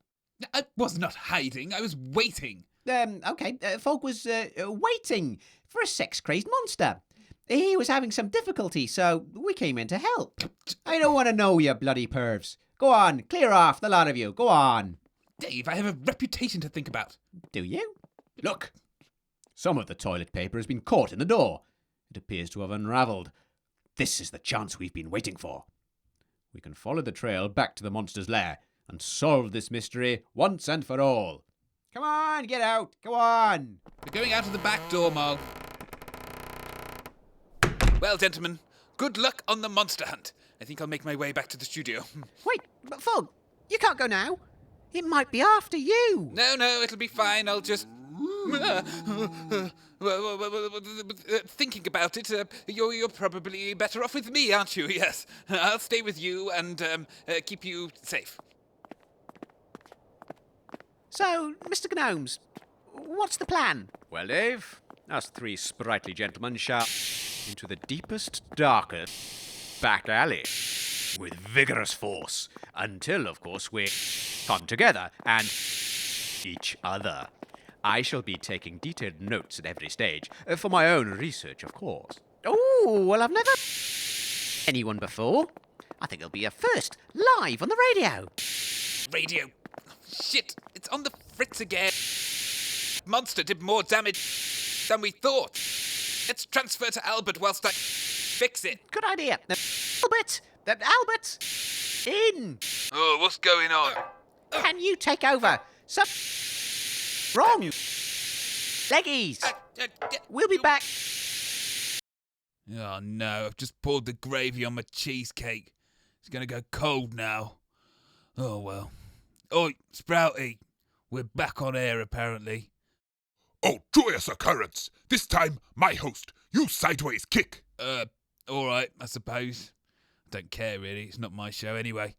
I was not hiding. I was waiting. Okay. Fogg was, waiting for a sex-crazed monster. He was having some difficulty, so we came in to help. I don't want to know, you bloody pervs. Go on, clear off, the lot of you. Go on. Dave, I have a reputation to think about. Do you? Look. Some of the toilet paper has been caught in the door. It appears to have unravelled. This is the chance we've been waiting for. We can follow the trail back to the monster's lair and solve this mystery once and for all. Come on, get out. Go on. We're going out of the back door, Mog. Well, gentlemen, good luck on the monster hunt. I think I'll make my way back to the studio. Wait, but Fogg, you can't go now. It might be after you. No, it'll be fine. I'll just... Thinking about it, you're probably better off with me, aren't you? Yes. I'll stay with you and keep you safe. So, Mr. Gnomes, what's the plan? Well, Dave, us three sprightly gentlemen shall into the deepest, darkest back alley with vigorous force until, of course, we come together and each other. I shall be taking detailed notes at every stage, for my own research, of course. Oh, well, I've never anyone before. I think it'll be a first, live on the radio. Radio. Shit, it's on the fritz again. Monster did more damage than we thought. Let's transfer to Albert whilst I fix it. Good idea. Albert, in. Oh, what's going on? Can you take over? Wrong. Leggies. We'll be back. Oh no, I've just poured the gravy on my cheesecake. It's gonna go cold now. Oh well. Oi, Sprouty. We're back on air apparently. Oh, joyous occurrence! This time, my host, you sideways kick! Alright, I suppose. I don't care really, it's not my show anyway.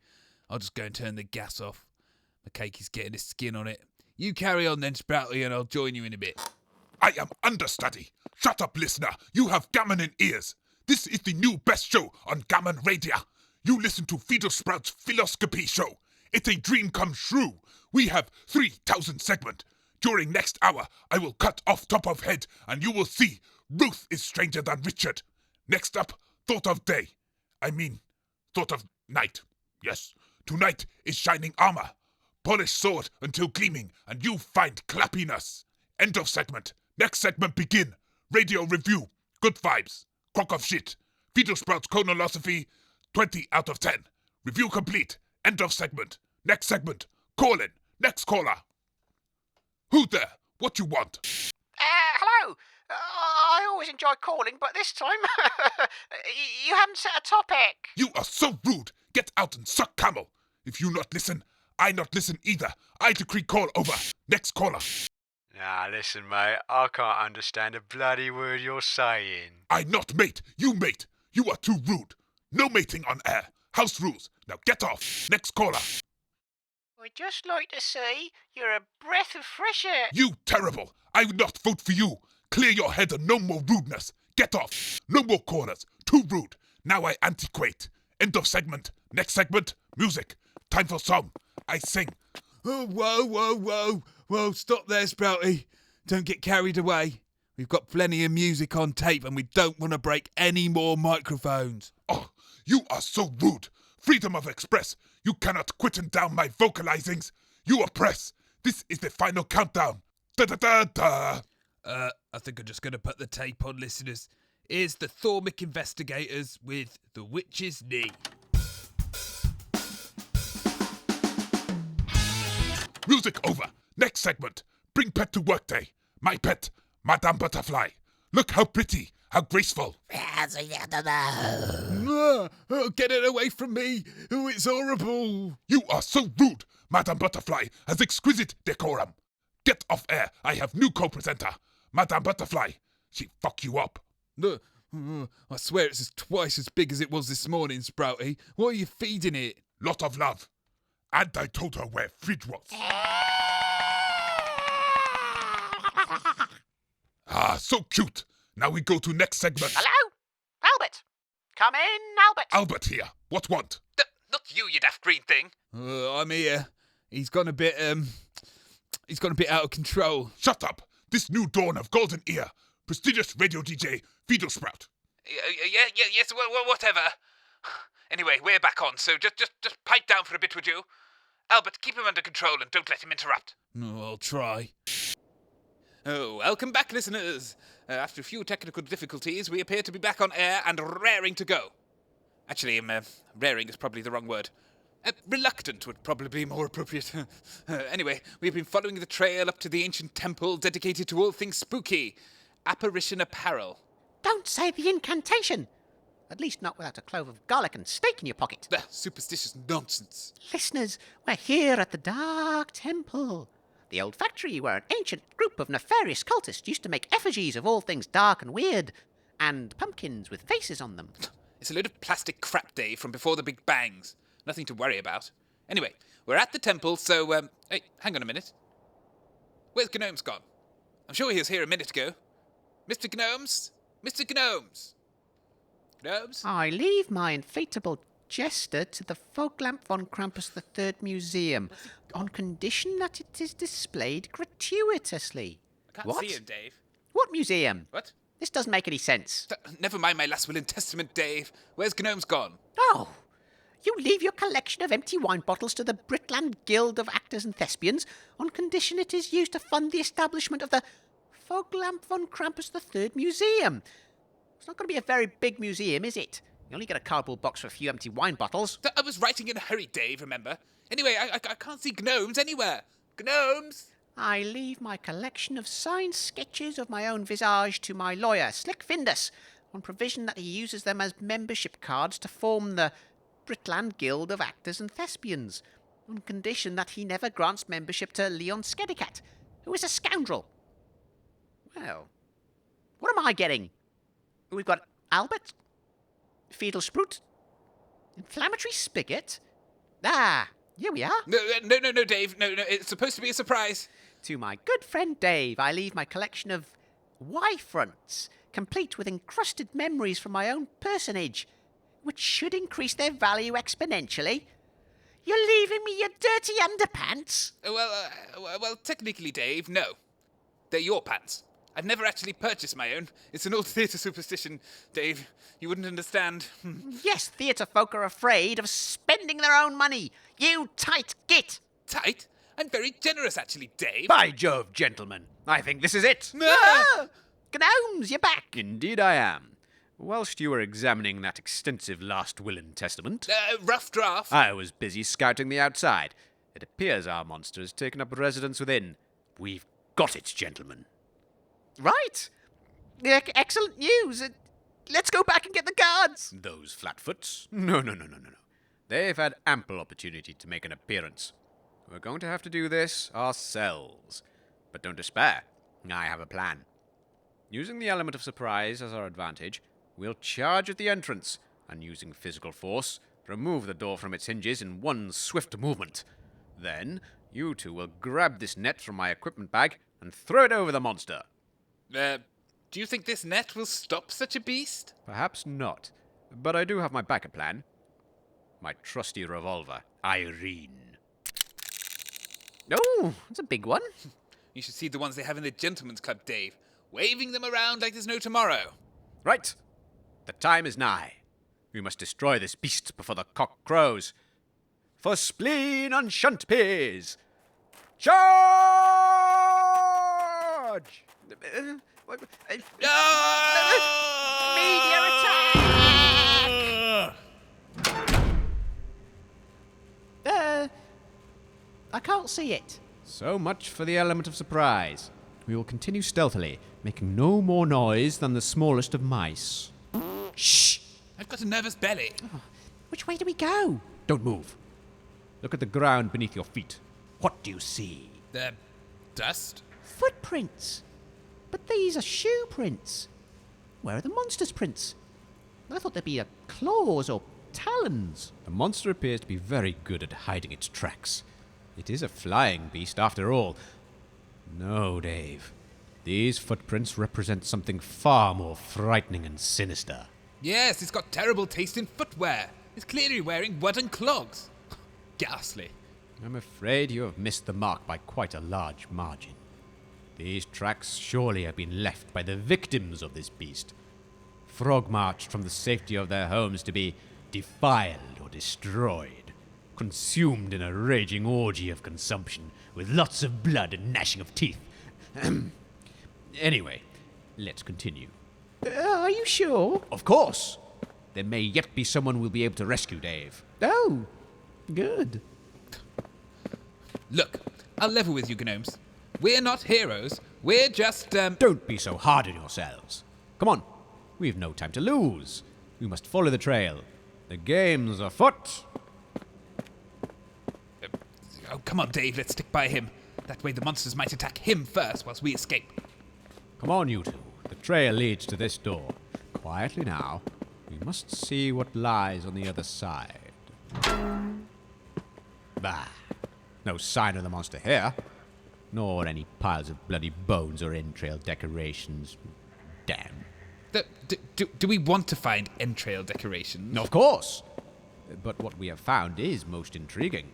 I'll just go and turn the gas off. My cake is getting a skin on it. You carry on then, Sprouty, and I'll join you in a bit. I am understudy. Shut up, listener. You have gammon in ears. This is the new best show on Gammon Radio. You listen to Fiddle Sprout's Philosophy Show. It's a dream come true. We have 3,000 segment. During next hour, I will cut off top of head, and you will see Ruth is stranger than Richard. Next up, thought of day. I mean, thought of night. Yes, tonight is shining armor. Polished sword until gleaming, and you find clappiness. End of segment. Next segment begin. Radio review. Good vibes. Crock of shit. Fiddle Sprouts Chronolosophy. 20 out of 10. Review complete. End of segment. Next segment. Call in. Next caller. Who there? What you want? Hello. I always enjoy calling, but this time you haven't set a topic. You are so rude. Get out and suck camel. If you not listen, I not listen either. I decree call over. Next caller. Nah, listen, mate. I can't understand a bloody word you're saying. I not mate. You mate. You are too rude. No mating on air. House rules. Now get off. Next caller. I'd just like to say you're a breath of fresh air. You terrible. I will not vote for you. Clear your head and no more rudeness. Get off. No more callers. Too rude. Now I antiquate. End of segment. Next segment. Music. Time for song. I sing. Oh, whoa, stop there, Sprouty. Don't get carried away. We've got plenty of music on tape and we don't want to break any more microphones. Oh, you are so rude. Freedom of express. You cannot quitten down my vocalizings. You oppress. This is the final countdown. Da-da-da-da. I think I'm just going to put the tape on, listeners. Here's the Thormic Investigators with The Witch's Knee. Music over. Next segment. Bring pet to work day. My pet, Madame Butterfly. Look how pretty, how graceful. Get it away from me. Oh, it's horrible. You are so rude. Madame Butterfly has exquisite decorum. Get off air. I have new co-presenter. Madame Butterfly. She fuck you up. I swear it's twice as big as it was this morning, Sprouty. What are you feeding it? Lot of love. And I told her where fridge was. Ah, so cute. Now we go to next segment. Hello? Albert. Come in, Albert. Albert here. What want? Not you, you daft green thing. I'm here. He's gone a bit out of control. Shut up. This new dawn of golden ear. Prestigious radio DJ, Fiddle Sprout. Yes, whatever. Anyway, we're back on, so just pipe down for a bit, would you? Albert, keep him under control and don't let him interrupt. Oh, I'll try. Oh, welcome back, listeners. After a few technical difficulties, we appear to be back on air and raring to go. Actually, raring is probably the wrong word. Reluctant would probably be more appropriate. Anyway, we've been following the trail up to the ancient temple dedicated to all things spooky. Apparition Apparel. Don't say the incantation. At least not without a clove of garlic and steak in your pocket. Superstitious nonsense. Listeners, we're here at the Dark Temple. The old factory where an ancient group of nefarious cultists used to make effigies of all things dark and weird, and pumpkins with faces on them. It's a load of plastic crap, Dave, from before the Big Bangs. Nothing to worry about. Anyway, we're at the temple, so, hey, hang on a minute. Where's Gnomes gone? I'm sure he was here a minute ago. Mr. Gnomes? Mr. Gnomes? Gnomes? I leave my inflatable jester to the Foglamp von Krampus III Museum, on condition that it is displayed gratuitously. I can't What? see him, Dave. What museum? What? This doesn't make any sense. Never mind my last will and testament, Dave. Where's Gnomes gone? Oh, you leave your collection of empty wine bottles to the Britland Guild of Actors and Thespians on condition it is used to fund the establishment of the Foglamp von Krampus III Museum. It's not going to be a very big museum, is it? You only get a cardboard box for a few empty wine bottles. I was writing in a hurry, Dave, remember? Anyway, I can't see Gnomes anywhere. Gnomes? I leave my collection of signed sketches of my own visage to my lawyer, Slick Findus, on provision that he uses them as membership cards to form the Britland Guild of Actors and Thespians, on condition that he never grants membership to Leon Skedikat, who is a scoundrel. Well, what am I getting? We've got Albert, Fetal Sprout, Inflammatory Spigot. Ah, here we are. No, Dave. No, it's supposed to be a surprise. To my good friend Dave, I leave my collection of Y-fronts, complete with encrusted memories from my own personage, which should increase their value exponentially. You're leaving me your dirty underpants? Well, technically, Dave, no. They're your pants. I've never actually purchased my own. It's an old theatre superstition, Dave. You wouldn't understand. Yes, theatre folk are afraid of spending their own money. You tight git! Tight? I'm very generous, actually, Dave. By Jove, gentlemen, I think this is it. Ah! Gnomes, you're back! Indeed I am. Whilst you were examining that extensive last will and testament, Rough draft. I was busy scouting the outside. It appears our monster has taken up residence within. We've got it, gentlemen. Right. Excellent news. Let's go back and get the cards. Those flatfoots? No. They've had ample opportunity to make an appearance. We're going to have to do this ourselves. But don't despair. I have a plan. Using the element of surprise as our advantage, we'll charge at the entrance, and using physical force, remove the door from its hinges in one swift movement. Then, you two will grab this net from my equipment bag and throw it over the monster. Do you think this net will stop such a beast? Perhaps not, but I do have my backup plan. My trusty revolver, Irene. Oh, that's a big one. You should see the ones they have in the Gentleman's Club, Dave. Waving them around like there's no tomorrow. Right. The time is nigh. We must destroy this beast before the cock crows. For spleen and shunt peas. Charge! Meteor attack! I can't see it. So much for the element of surprise. We will continue stealthily, making no more noise than the smallest of mice. Shh! I've got a nervous belly. Which way do we go? Don't move. Look at the ground beneath your feet. What do you see? Dust? Footprints. But these are shoe prints. Where are the monster's prints? I thought there'd be claws or talons. The monster appears to be very good at hiding its tracks. It is a flying beast after all. No, Dave. These footprints represent something far more frightening and sinister. Yes, it's got terrible taste in footwear. It's clearly wearing wooden clogs. Ghastly. I'm afraid you have missed the mark by quite a large margin. These tracks surely have been left by the victims of this beast, frog-marched from the safety of their homes to be defiled or destroyed, consumed in a raging orgy of consumption, with lots of blood and gnashing of teeth. Anyway, let's continue. Are you sure? Of course! There may yet be someone we'll be able to rescue, Dave. Oh, good. Look, I'll level with you, Gnomes. We're not heroes. We're just, Don't be so hard on yourselves. Come on. We've no time to lose. We must follow the trail. The game's afoot. Oh, come on, Dave, let's stick by him. That way the monsters might attack him first whilst we escape. Come on, you two. The trail leads to this door. Quietly now. We must see what lies on the other side. Bah. No sign of the monster here. Nor any piles of bloody bones or entrail decorations. Damn. Do we want to find entrail decorations? Of course. But what we have found is most intriguing.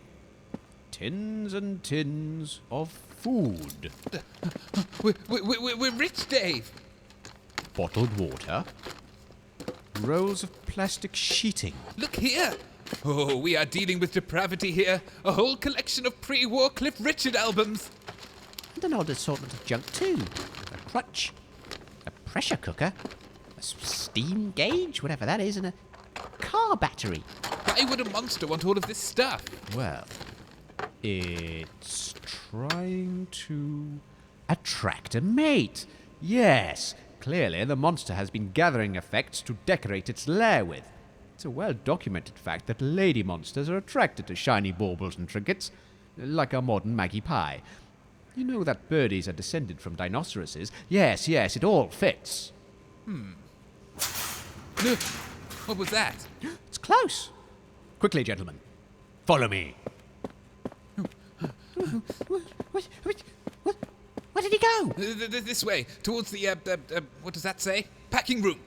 Tins and tins of food. We're rich, Dave. Bottled water. Rolls of plastic sheeting. Look here. Oh, we are dealing with depravity here. A whole collection of pre-war Cliff Richard albums. And an odd assortment of junk too. A crutch, a pressure cooker, a steam gauge, whatever that is, and a car battery. Why would a monster want all of this stuff? Well, it's trying to attract a mate. Yes, clearly the monster has been gathering effects to decorate its lair with. It's a well-documented fact that lady monsters are attracted to shiny baubles and trinkets, like our modern Maggie Pie. You know that birdies are descended from rhinoceroses? Yes, it all fits. What was that? It's close. Quickly, gentlemen. Follow me. Where did he go? This way, towards the, what does that say? Packing room.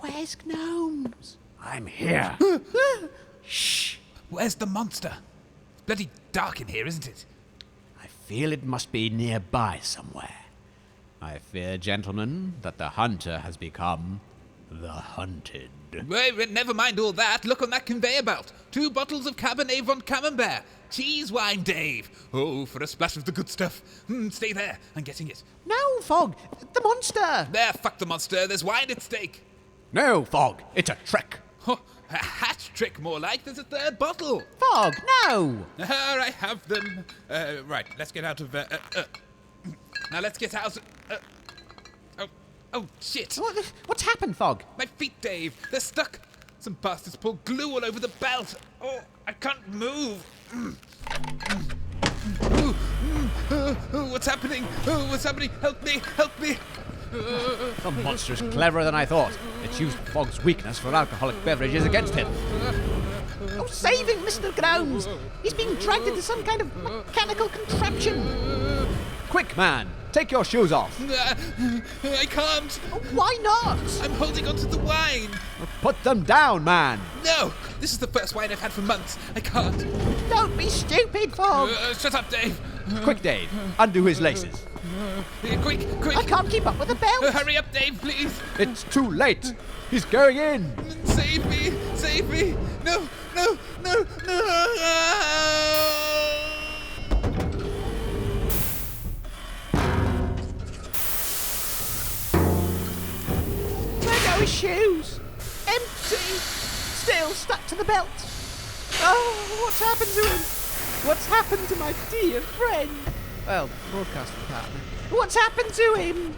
Where's Gnomes? I'm here. Shh! Where's the monster? It's bloody dark in here, isn't it? I feel it must be nearby somewhere. I fear, gentlemen, that the hunter has become the hunted. Wait, never mind all that. Look on that conveyor belt. 2 bottles of Cabernet Von Camembert. Cheese wine, Dave. Oh, for a splash of the good stuff. Stay there. I'm getting it. No, Fog! The monster! There, fuck the monster. There's wine at stake. No, Fog. It's a trick. Oh, a hat trick, more like. There's a 3rd bottle. Fog, no! I have them. Right, let's get out of... Now let's get out... Oh, shit. What's happened, Fog? My feet, Dave. They're stuck. Some bastards poured glue all over the belt. Oh, I can't move. What's happening? What's happening? Help me! Help me! The monster's cleverer than I thought. It's used Fog's weakness for alcoholic beverages against him. Oh, save him, Mr. Gnomes! He's being dragged into some kind of mechanical contraption. Quick, man! Take your shoes off! I can't! Oh, why not? I'm holding onto the wine! Put them down, man! No! This is the first wine I've had for months. I can't. Don't be stupid, Fog! Shut up, Dave! Quick, Dave! Undo his laces. Quick! I can't keep up with the belt! Hurry up, Dave, please! It's too late! He's going in! Save me! Save me! No! No! No! No! His shoes! Empty! Still stuck to the belt! Oh, what's happened to him? What's happened to my dear friend? Well, broadcasting partner. What's happened to him?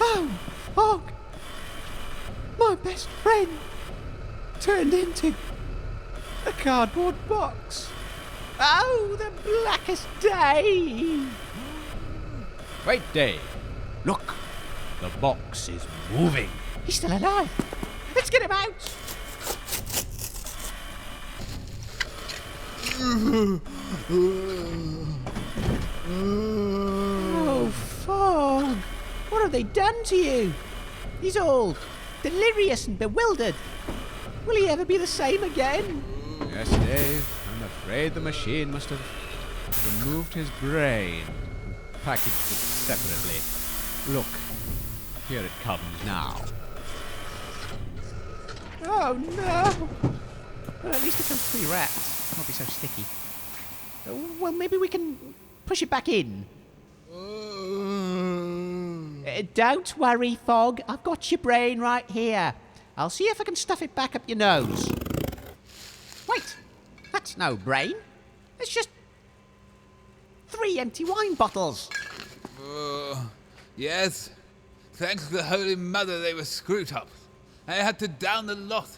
Oh, Fog! My best friend turned into a cardboard box. Oh, the blackest day! Wait, Dave. Look! The box is moving. He's still alive. Let's get him out. Oh, Fog. What have they done to you? He's all delirious and bewildered. Will he ever be the same again? Yes, Dave. I'm afraid the machine must have removed his brain and packaged it separately. Look. Here it comes now. Oh, no. Well, at least it comes pre-wrapped. Won't be so sticky. Well, maybe we can push it back in. Don't worry, Fog. I've got your brain right here. I'll see if I can stuff it back up your nose. Wait. That's no brain. It's just 3 empty wine bottles. Yes. Thanks to the Holy Mother, they were screw-tops. I had to down the lot.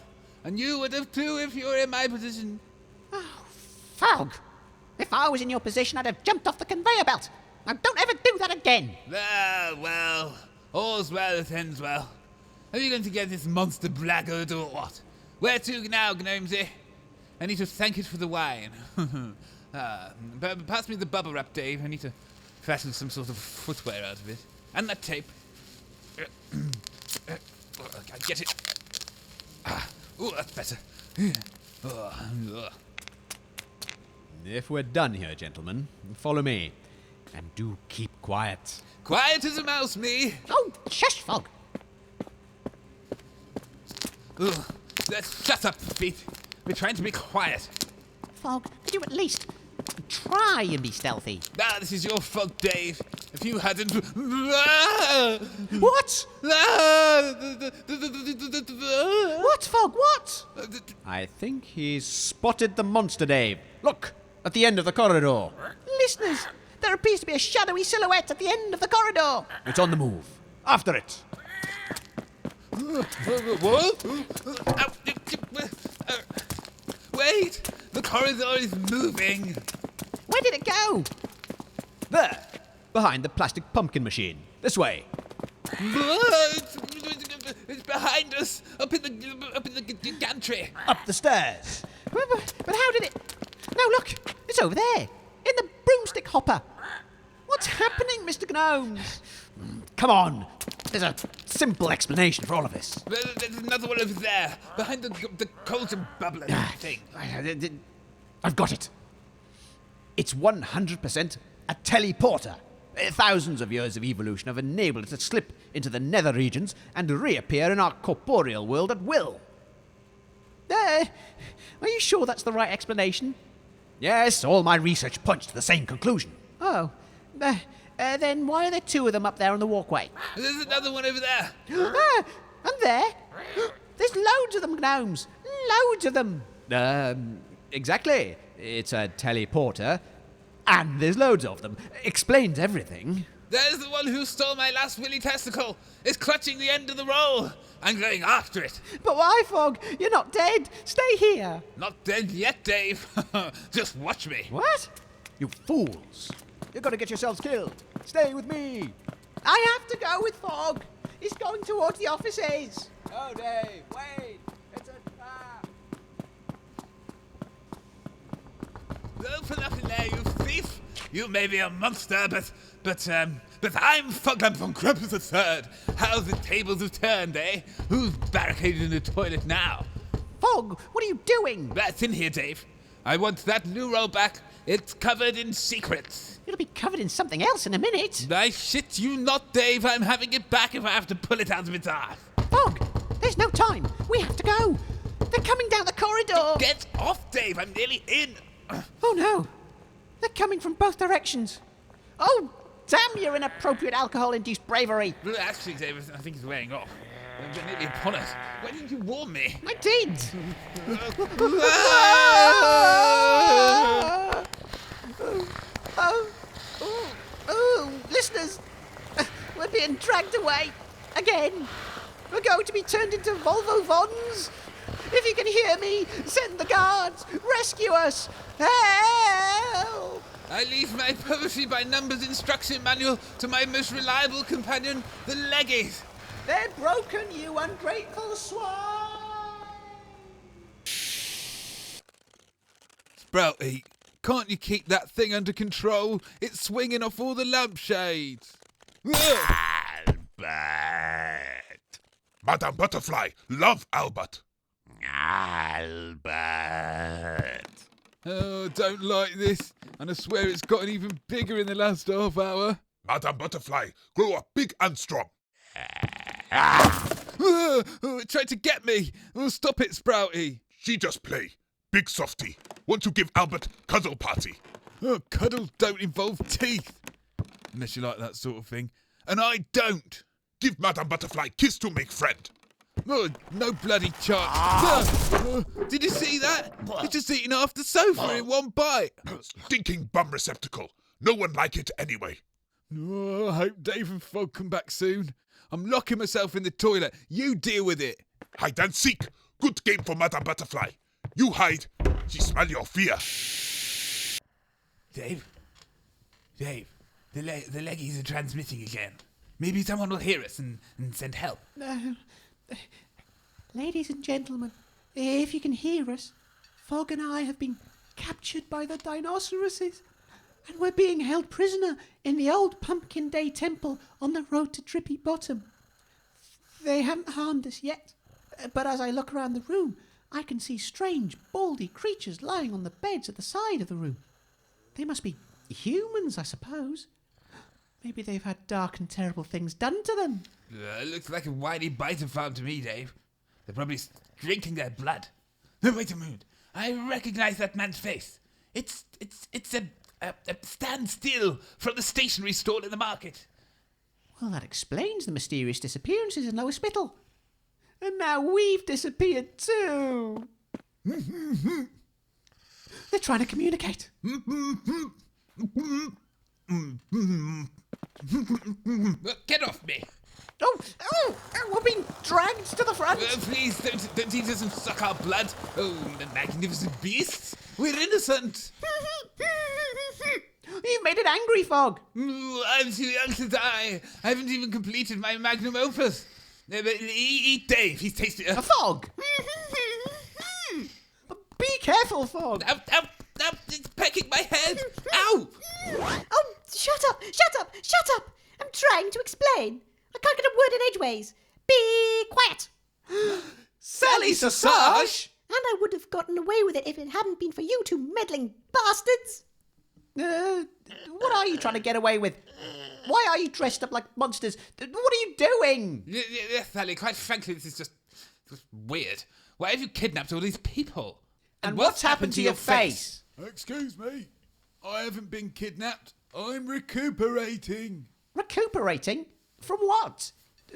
And you would have too if you were in my position. Fog! If I was in your position, I'd have jumped off the conveyor belt. Now don't ever do that again. Ah, well, all's well that ends well. Are you going to get this monster blackguard or what? Where to now, Gnomesy? I need to thank it for the wine. Pass me the bubble wrap, Dave. I need to fashion some sort of footwear out of it. And that tape. I get it. Oh, that's better. If we're done here, gentlemen, follow me. And do keep quiet. Quiet as a mouse, me. Oh, shush, Fog. Ugh, let's shut up, Pete. We're trying to be quiet. Fog, could you at least try and be stealthy? Ah, this is your fault, Dave. If you hadn't... What? What, Fog, what? I think he's spotted the monster, Dave. Look, at the end of the corridor. Listeners, there appears to be a shadowy silhouette at the end of the corridor. It's on the move. After it. What? Wait! The corridor is moving! Where did it go? There. Behind the plastic pumpkin machine. This way. It's behind us! Up in the gantry! Up the stairs. But how did it... No, look, it's over there, in the broomstick hopper. What's happening, Mr. Gnomes? Come on. There's a simple explanation for all of this. There's another one over there, behind the coals and bubbler thing. I've got it. It's 100% a teleporter. Thousands of years of evolution have enabled it to slip into the nether regions and reappear in our corporeal world at will. Are you sure that's the right explanation? Yes, all my research points to the same conclusion. Oh, then why are there two of them up there on the walkway? There's another one over there. And there? There's loads of them, Gnomes. Loads of them. Exactly. It's a teleporter, and there's loads of them. Explains everything. There's the one who stole my last willy testicle. It's clutching the end of the roll. I'm going after it. But why, Fog? You're not dead. Stay here. Not dead yet, Dave. Just watch me. What? You fools. You're going to get yourselves killed. Stay with me. I have to go with Fog. He's going towards the offices. Oh, Dave, wait. It's a trap. Open up in there, you thief. You may be a monster, but I'm Foglamp von Crumpus III. How the tables have turned, eh? Who's barricaded in the toilet now? Fog, what are you doing? That's in here, Dave. I want that new roll back. It's covered in secrets. It'll be covered in something else in a minute. I shit you not, Dave. I'm having it back if I have to pull it out of its ass. Fog, there's no time. We have to go. They're coming down the corridor. Get off, Dave. I'm nearly in. Oh, no. They're coming from both directions. Oh, damn your inappropriate alcohol-induced bravery. Well, actually, Dave, I think it's wearing off. They're nearly upon us. Why didn't you warn me? I did. Listeners, we're being dragged away again. We're going to be turned into Volvo Vons. If you can hear me, send the guards. Rescue us. Help! I leave my poetry by numbers instruction manual to my most reliable companion, the Leggies. They're broken, you ungrateful swine! Sprouty, can't you keep that thing under control? It's swinging off all the lampshades. Albert. Madame Butterfly, love Albert. Albert. Oh, I don't like this. And I swear it's gotten even bigger in the last half hour. Madame Butterfly, grow up big and strong. It tried to get me. Oh, stop it, Sprouty. She just play. Big softy. Want to give Albert cuddle party. Oh, cuddles don't involve teeth. Unless you like that sort of thing. And I don't. Give Madame Butterfly kiss to make friend. Oh, no bloody chance. Did you see that? He's just eating half the sofa in one bite. Stinking bum receptacle. No one like it anyway. Oh, I hope Dave and Fog come back soon. I'm locking myself in the toilet. You deal with it. Hide and seek. Good game for Madame Butterfly. You hide. She smell your fear. Dave, the Leggies are transmitting again. Maybe someone will hear us and send help. Ladies and gentlemen, if you can hear us, Fogg and I have been captured by the dinoceroses, and we're being held prisoner in the old Pumpkin Day Temple on the road to Drippy Bottom. They haven't harmed us yet, but as I look around the room, I can see strange, baldy creatures lying on the beds at the side of the room. They must be humans, I suppose. Maybe they've had dark and terrible things done to them. It looks like a whiny biter farm to me, Dave. They're probably drinking their blood. No, wait a minute. I recognize that man's face. It's a stand still from the stationery stall in the market. Well, that explains the mysterious disappearances in Lower Spittle. And now we've disappeared too. They're trying to communicate. Get off me! Oh, we're being dragged to the front. Please, don't eat us and suck our blood. Oh, the magnificent beasts. We're innocent. You've made it angry, Fogg. I'm too young to die. I haven't even completed my magnum opus. Eat Dave, he's tasty. A Fogg. Be careful, Fogg. Ow, it's pecking my head. Ow! Oh, shut up. I'm trying to explain. I can't get a word in edgeways. Be quiet. Sally Sausage? And I would have gotten away with it if it hadn't been for you two meddling bastards. What are you trying to get away with? Why are you dressed up like monsters? What are you doing? Yes, Sally, quite frankly, this is just weird. Why have you kidnapped all these people? And what's happened to your face? Excuse me. I haven't been kidnapped. I'm recuperating. Recuperating? From what?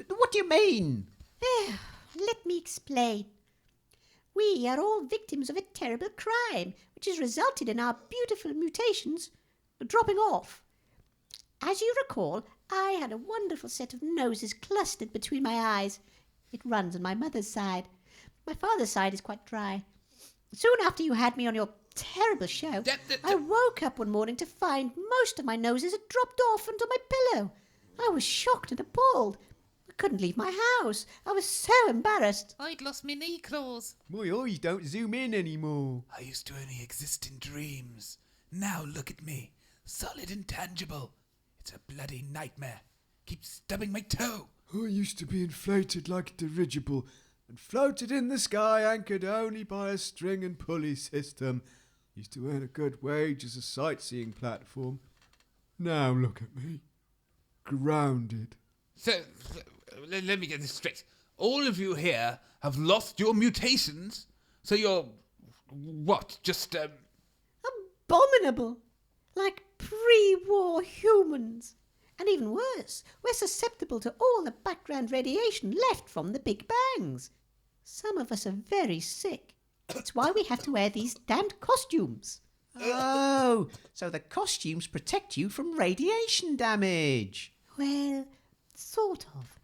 What do you mean? Let me explain. We are all victims of a terrible crime, which has resulted in our beautiful mutations dropping off. As you recall, I had a wonderful set of noses clustered between my eyes. It runs on my mother's side. My father's side is quite dry. Soon after you had me on your terrible show, I woke up one morning to find most of my noses had dropped off onto my pillow. I was shocked and appalled. I couldn't leave my house. I was so embarrassed. I'd lost my knee claws. My eyes don't zoom in anymore. I used to only exist in dreams. Now look at me, solid and tangible. It's a bloody nightmare. Keep stubbing my toe. I used to be inflated like a dirigible and floated in the sky, anchored only by a string and pulley system. Used to earn a good wage as a sightseeing platform. Now look at me. Grounded. So, let me get this straight. All of you here have lost your mutations, so you're, what, just, Abominable. Like pre-war humans. And even worse, we're susceptible to all the background radiation left from the Big Bangs. Some of us are very sick. That's why we have to wear these damned costumes. Oh, so the costumes protect you from radiation damage. Well, sort of.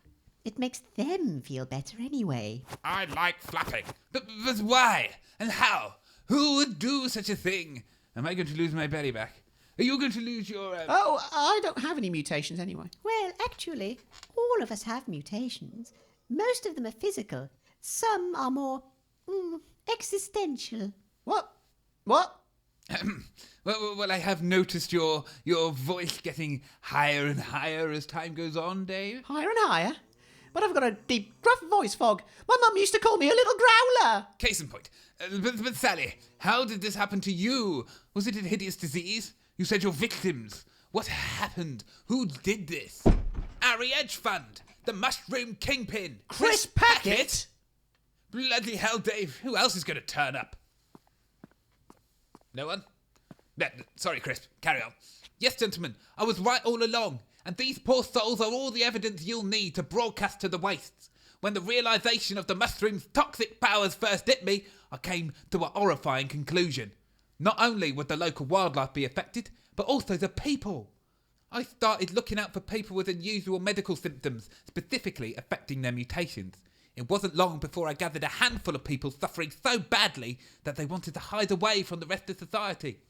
It makes them feel better anyway. I like flapping. But why? And how? Who would do such a thing? Am I going to lose my belly back? Are you going to lose your... Oh, I don't have any mutations anyway. Well, actually, all of us have mutations. Most of them are physical. Some are more existential. What? Well, I have noticed your voice getting higher and higher as time goes on, Dave. Higher and higher? But I've got a deep, gruff voice, Fogg. My mum used to call me a little growler. Case in point. But Sally, how did this happen to you? Was it a hideous disease? You said you're victims. What happened? Who did this? Ari Edge Fund. The Mushroom Kingpin. Chris Packett? Bloody hell, Dave. Who else is going to turn up? No one? No, sorry, Chris. Carry on. Yes, gentlemen, I was right all along, and these poor souls are all the evidence you'll need to broadcast to the wastes. When the realisation of the mushroom's toxic powers first hit me, I came to a horrifying conclusion. Not only would the local wildlife be affected, but also the people. I started looking out for people with unusual medical symptoms, specifically affecting their mutations. It wasn't long before I gathered a handful of people suffering so badly that they wanted to hide away from the rest of society.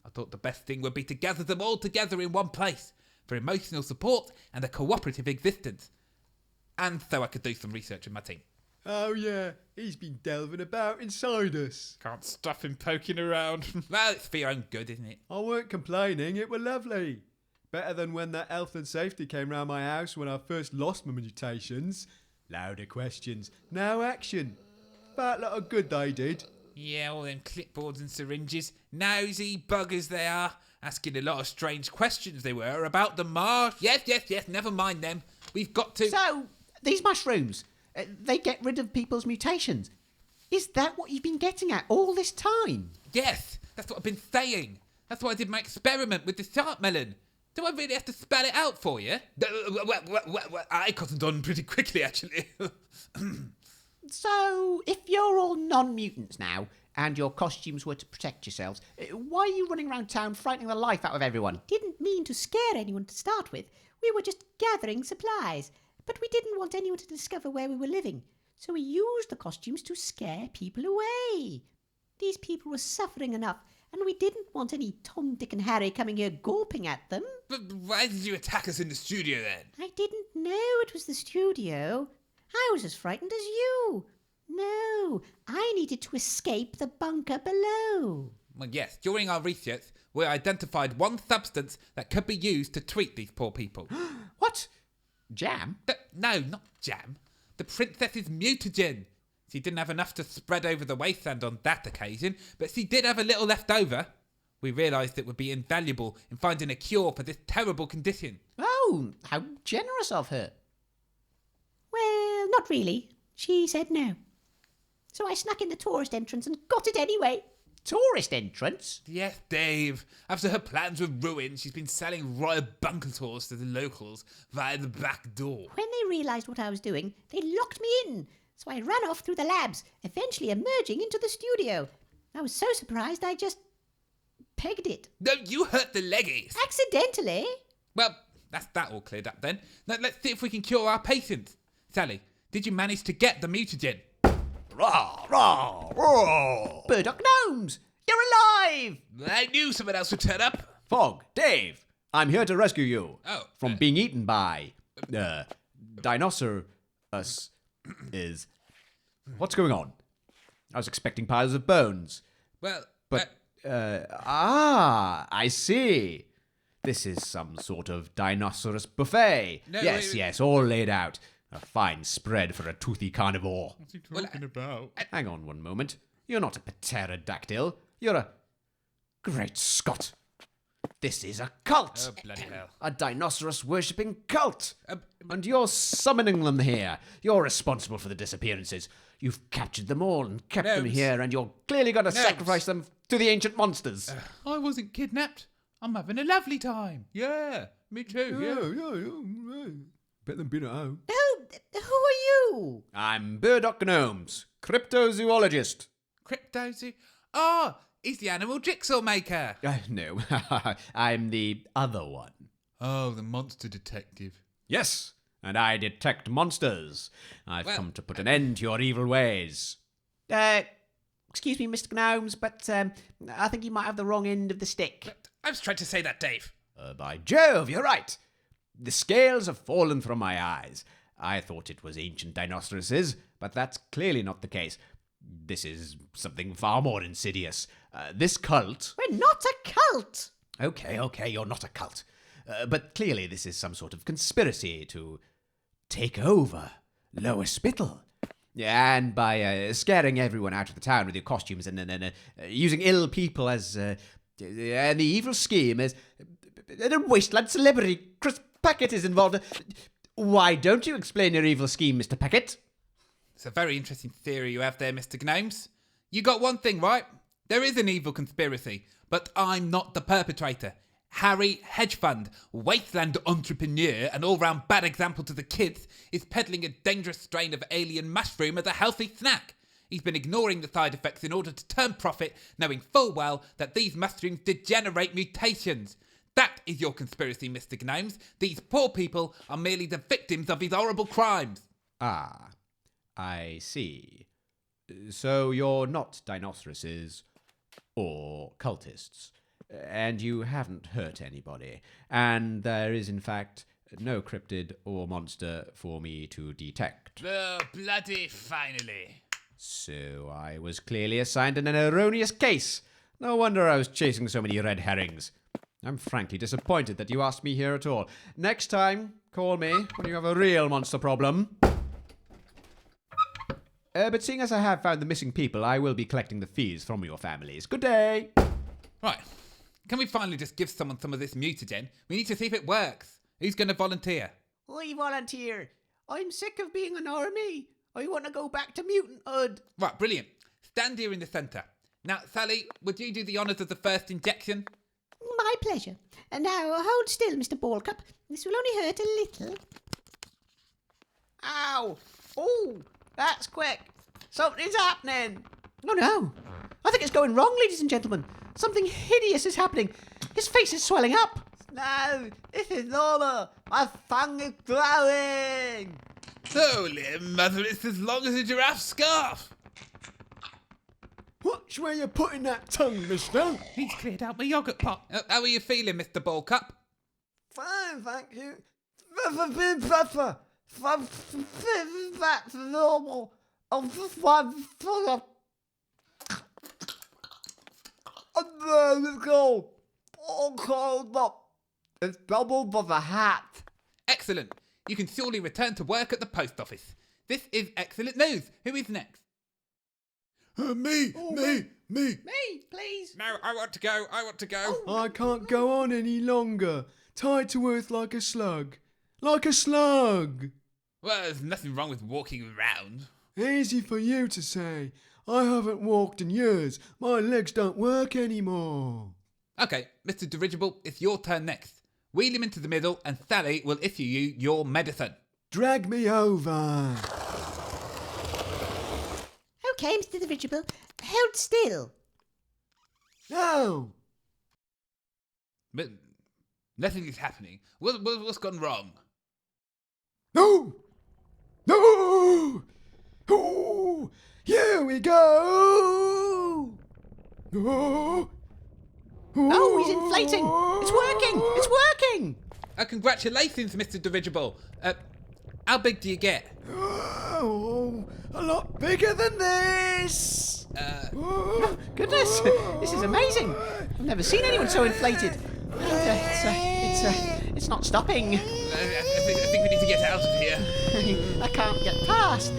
I thought the best thing would be to gather them all together in one place for emotional support and a cooperative existence. And so I could do some research with my team. Oh yeah, he's been delving about inside us. Can't stop him poking around. Well, it's for your own good, isn't it? I weren't complaining, it were lovely. Better than when that health and safety came round my house when I first lost my mutations. Louder questions, no action. But lot of good they did. Yeah, all them clipboards and syringes. Nosy buggers they are. Asking a lot of strange questions they were about the marsh. Yes, never mind them. We've got to... So, these mushrooms, they get rid of people's mutations. Is that what you've been getting at all this time? Yes, that's what I've been saying. That's why I did my experiment with the sharp melon. Do I really have to spell it out for you? Well, I cottoned on pretty quickly, actually. So, if you're all non-mutants now, and your costumes were to protect yourselves, why are you running around town frightening the life out of everyone? Didn't mean to scare anyone to start with. We were just gathering supplies. But we didn't want anyone to discover where we were living. So we used the costumes to scare people away. These people were suffering enough, and we didn't want any Tom, Dick and Harry coming here gawping at them. But why did you attack us in the studio then? I didn't know it was the studio. I was as frightened as you. No, I needed to escape the bunker below. Well, yes, during our research, we identified one substance that could be used to treat these poor people. What? Jam? No, not jam. The princess's mutagen. She didn't have enough to spread over the wasteland on that occasion, but she did have a little left over. We realised it would be invaluable in finding a cure for this terrible condition. Oh, how generous of her. Well, not really. She said no. So I snuck in the tourist entrance and got it anyway. Tourist entrance? Yes, Dave. After her plans were ruined, she's been selling royal bunker tours to the locals via the back door. When they realised what I was doing, they locked me in. So I ran off through the labs, eventually emerging into the studio. I was so surprised I just pegged it. No, you hurt the Leggies. Accidentally. Well, that's that all cleared up then. Now let's see if we can cure our patient. Sally, did you manage to get the mutagen? Rah, rah, rah. Burdock Gnomes! You're alive! I knew someone else would turn up. Fogg, Dave, I'm here to rescue you from Oh, being eaten by Dinosaur is. What's going on? I was expecting piles of bones. Well, But, I see. This is some sort of dinosaurus buffet. No, yes, wait. yes, all laid out. A fine spread for a toothy carnivore. What's he talking about? Hang on one moment. You're not a pterodactyl. You're a... Great Scott. This is a cult. Oh, bloody hell. A dinosaurus worshipping cult. And you're summoning them here. You're responsible for the disappearances. You've captured them all and kept them Gnomes. here, and you're clearly going to Gnomes. sacrifice them to the ancient monsters. I wasn't kidnapped. I'm having a lovely time. Yeah, me too. Yeah. Better than being at home. Who are you? I'm Burdock Gnomes, cryptozoologist. Cryptozoologist. Oh, he's the animal jigsaw maker. No, I'm the other one. Oh, the monster detective. Yes, and I detect monsters. I've Well, come to put an end to your evil ways. Excuse me, Mr. Gnomes, but I think you might have the wrong end of the stick. I was trying to say that, Dave. By Jove, you're right. The scales have fallen from my eyes. I thought it was ancient dinosauruses, but that's clearly not the case. This is something far more insidious. This cult... We're not a cult. Okay, you're not a cult. But clearly this is some sort of conspiracy to take over Lower Spittle. And by scaring everyone out of the town with your costumes and using ill people as... and the evil scheme is... a wasteland celebrity, Chris Packet, is involved. Why don't you explain your evil scheme, Mr. Packet? It's a very interesting theory you have there, Mr. Gnomes. You got one thing right. There is an evil conspiracy, but I'm not the perpetrator. Harry, hedge fund, wasteland entrepreneur, and all-round bad example to the kids, is peddling a dangerous strain of alien mushroom as a healthy snack. He's been ignoring the side effects in order to turn profit, knowing full well that these mushrooms degenerate mutations. That is your conspiracy, Mr. Gnomes. These poor people are merely the victims of his horrible crimes. I I see. So you're not dinoceroses or cultists, and you haven't hurt anybody, and there is in fact no cryptid or monster for me to detect. Oh, bloody finally. So I was clearly assigned an erroneous case. No wonder I was chasing so many red herrings. I'm frankly disappointed that you asked me here at all. Next time, call me when you have a real monster problem. But seeing as I have found the missing people, I will be collecting the fees from your families. Good day! Right. Can we finally just give someone some of this mutagen? We need to see if it works. Who's going to volunteer? I volunteer. I'm sick of being an army. I want to go back to mutanthood. Right, brilliant. Stand here in the centre. Now, Sally, would you do the honours of the first injection? My pleasure. And now hold still, Mr. Ballcup. This will only hurt a little. Ow! Oh, that's quick. Something's happening. Oh no! I think it's going wrong, ladies and gentlemen. Something hideous is happening. His face is swelling up. No, this is normal. My tongue is glowing. Holy mother, it's as long as a giraffe scarf. Watch where you're putting that tongue, mister. He's cleared out my yoghurt pot. How are you feeling, Mr. Ballcup? Fine, thank you. Better. Back to normal. I'm just one full of... Let's go. All cold up. It's double for the hat. Excellent. You can surely return to work at the post office. This is excellent news. Who is next? Me. Me, please. No, I want to go. I can't go on any longer. Tied to earth like a slug. Like a slug. Well, there's nothing wrong with walking around. Easy for you to say. I haven't walked in years. My legs don't work anymore. Okay, Mr. Dirigible, it's your turn next. Wheel him into the middle and Sally will issue you your medicine. Drag me over. Okay, Mr. Dirigible. Hold still. No. But nothing is happening. What's gone wrong? No. Oh, here we go. Oh, he's inflating. It's working. Congratulations, Mr. Dirigible. How big do you get? Oh, a lot bigger than this. Goodness, this is amazing. I've never seen anyone so inflated. It's not stopping. I think we need to get out of here. I can't get past.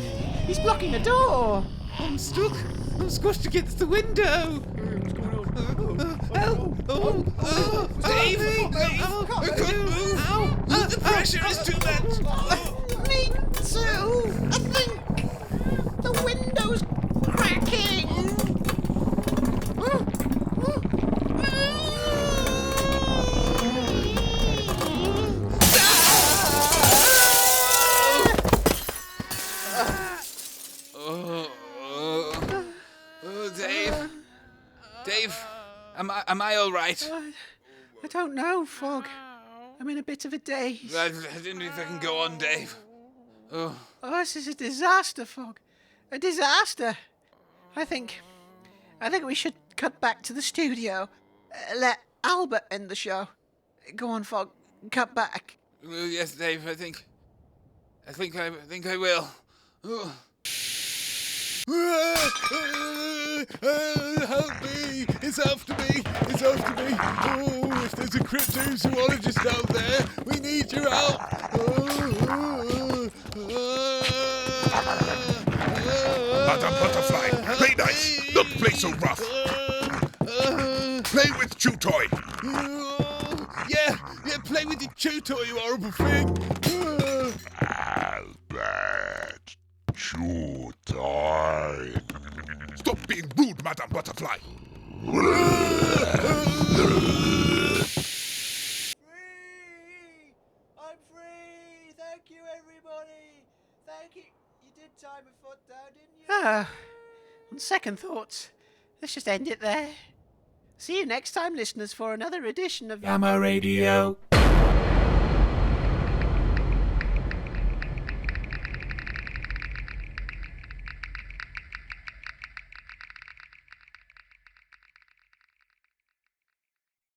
He's blocking the door. I'm stuck. I'm squashed against the window. Help! Dave! I couldn't move. The pressure is too much. Me too. I think the window's cracking. Dave, am I all right? I don't know, Fog. I'm in a bit of a daze. I don't know if I can go on, Dave. Oh, this is a disaster, Fog. A disaster. I think we should cut back to the studio. Let Albert end the show. Go on, Fog. Cut back. Yes, Dave. I think I will. Help me! It's after me! Oh, if there's a cryptozoologist out there, we need your help! Madam Butterfly, play nice, don't play so rough. Play with Chew Toy. Yeah, play with your chew toy, you horrible thing! Albert, Chew Toy. Stop being rude, Madam Butterfly. Free! I'm free! Thank you, everybody! Thank you. You did time a foot down, didn't you? On second thoughts, let's just end it there. See you next time, listeners, for another edition of Gamma Radio.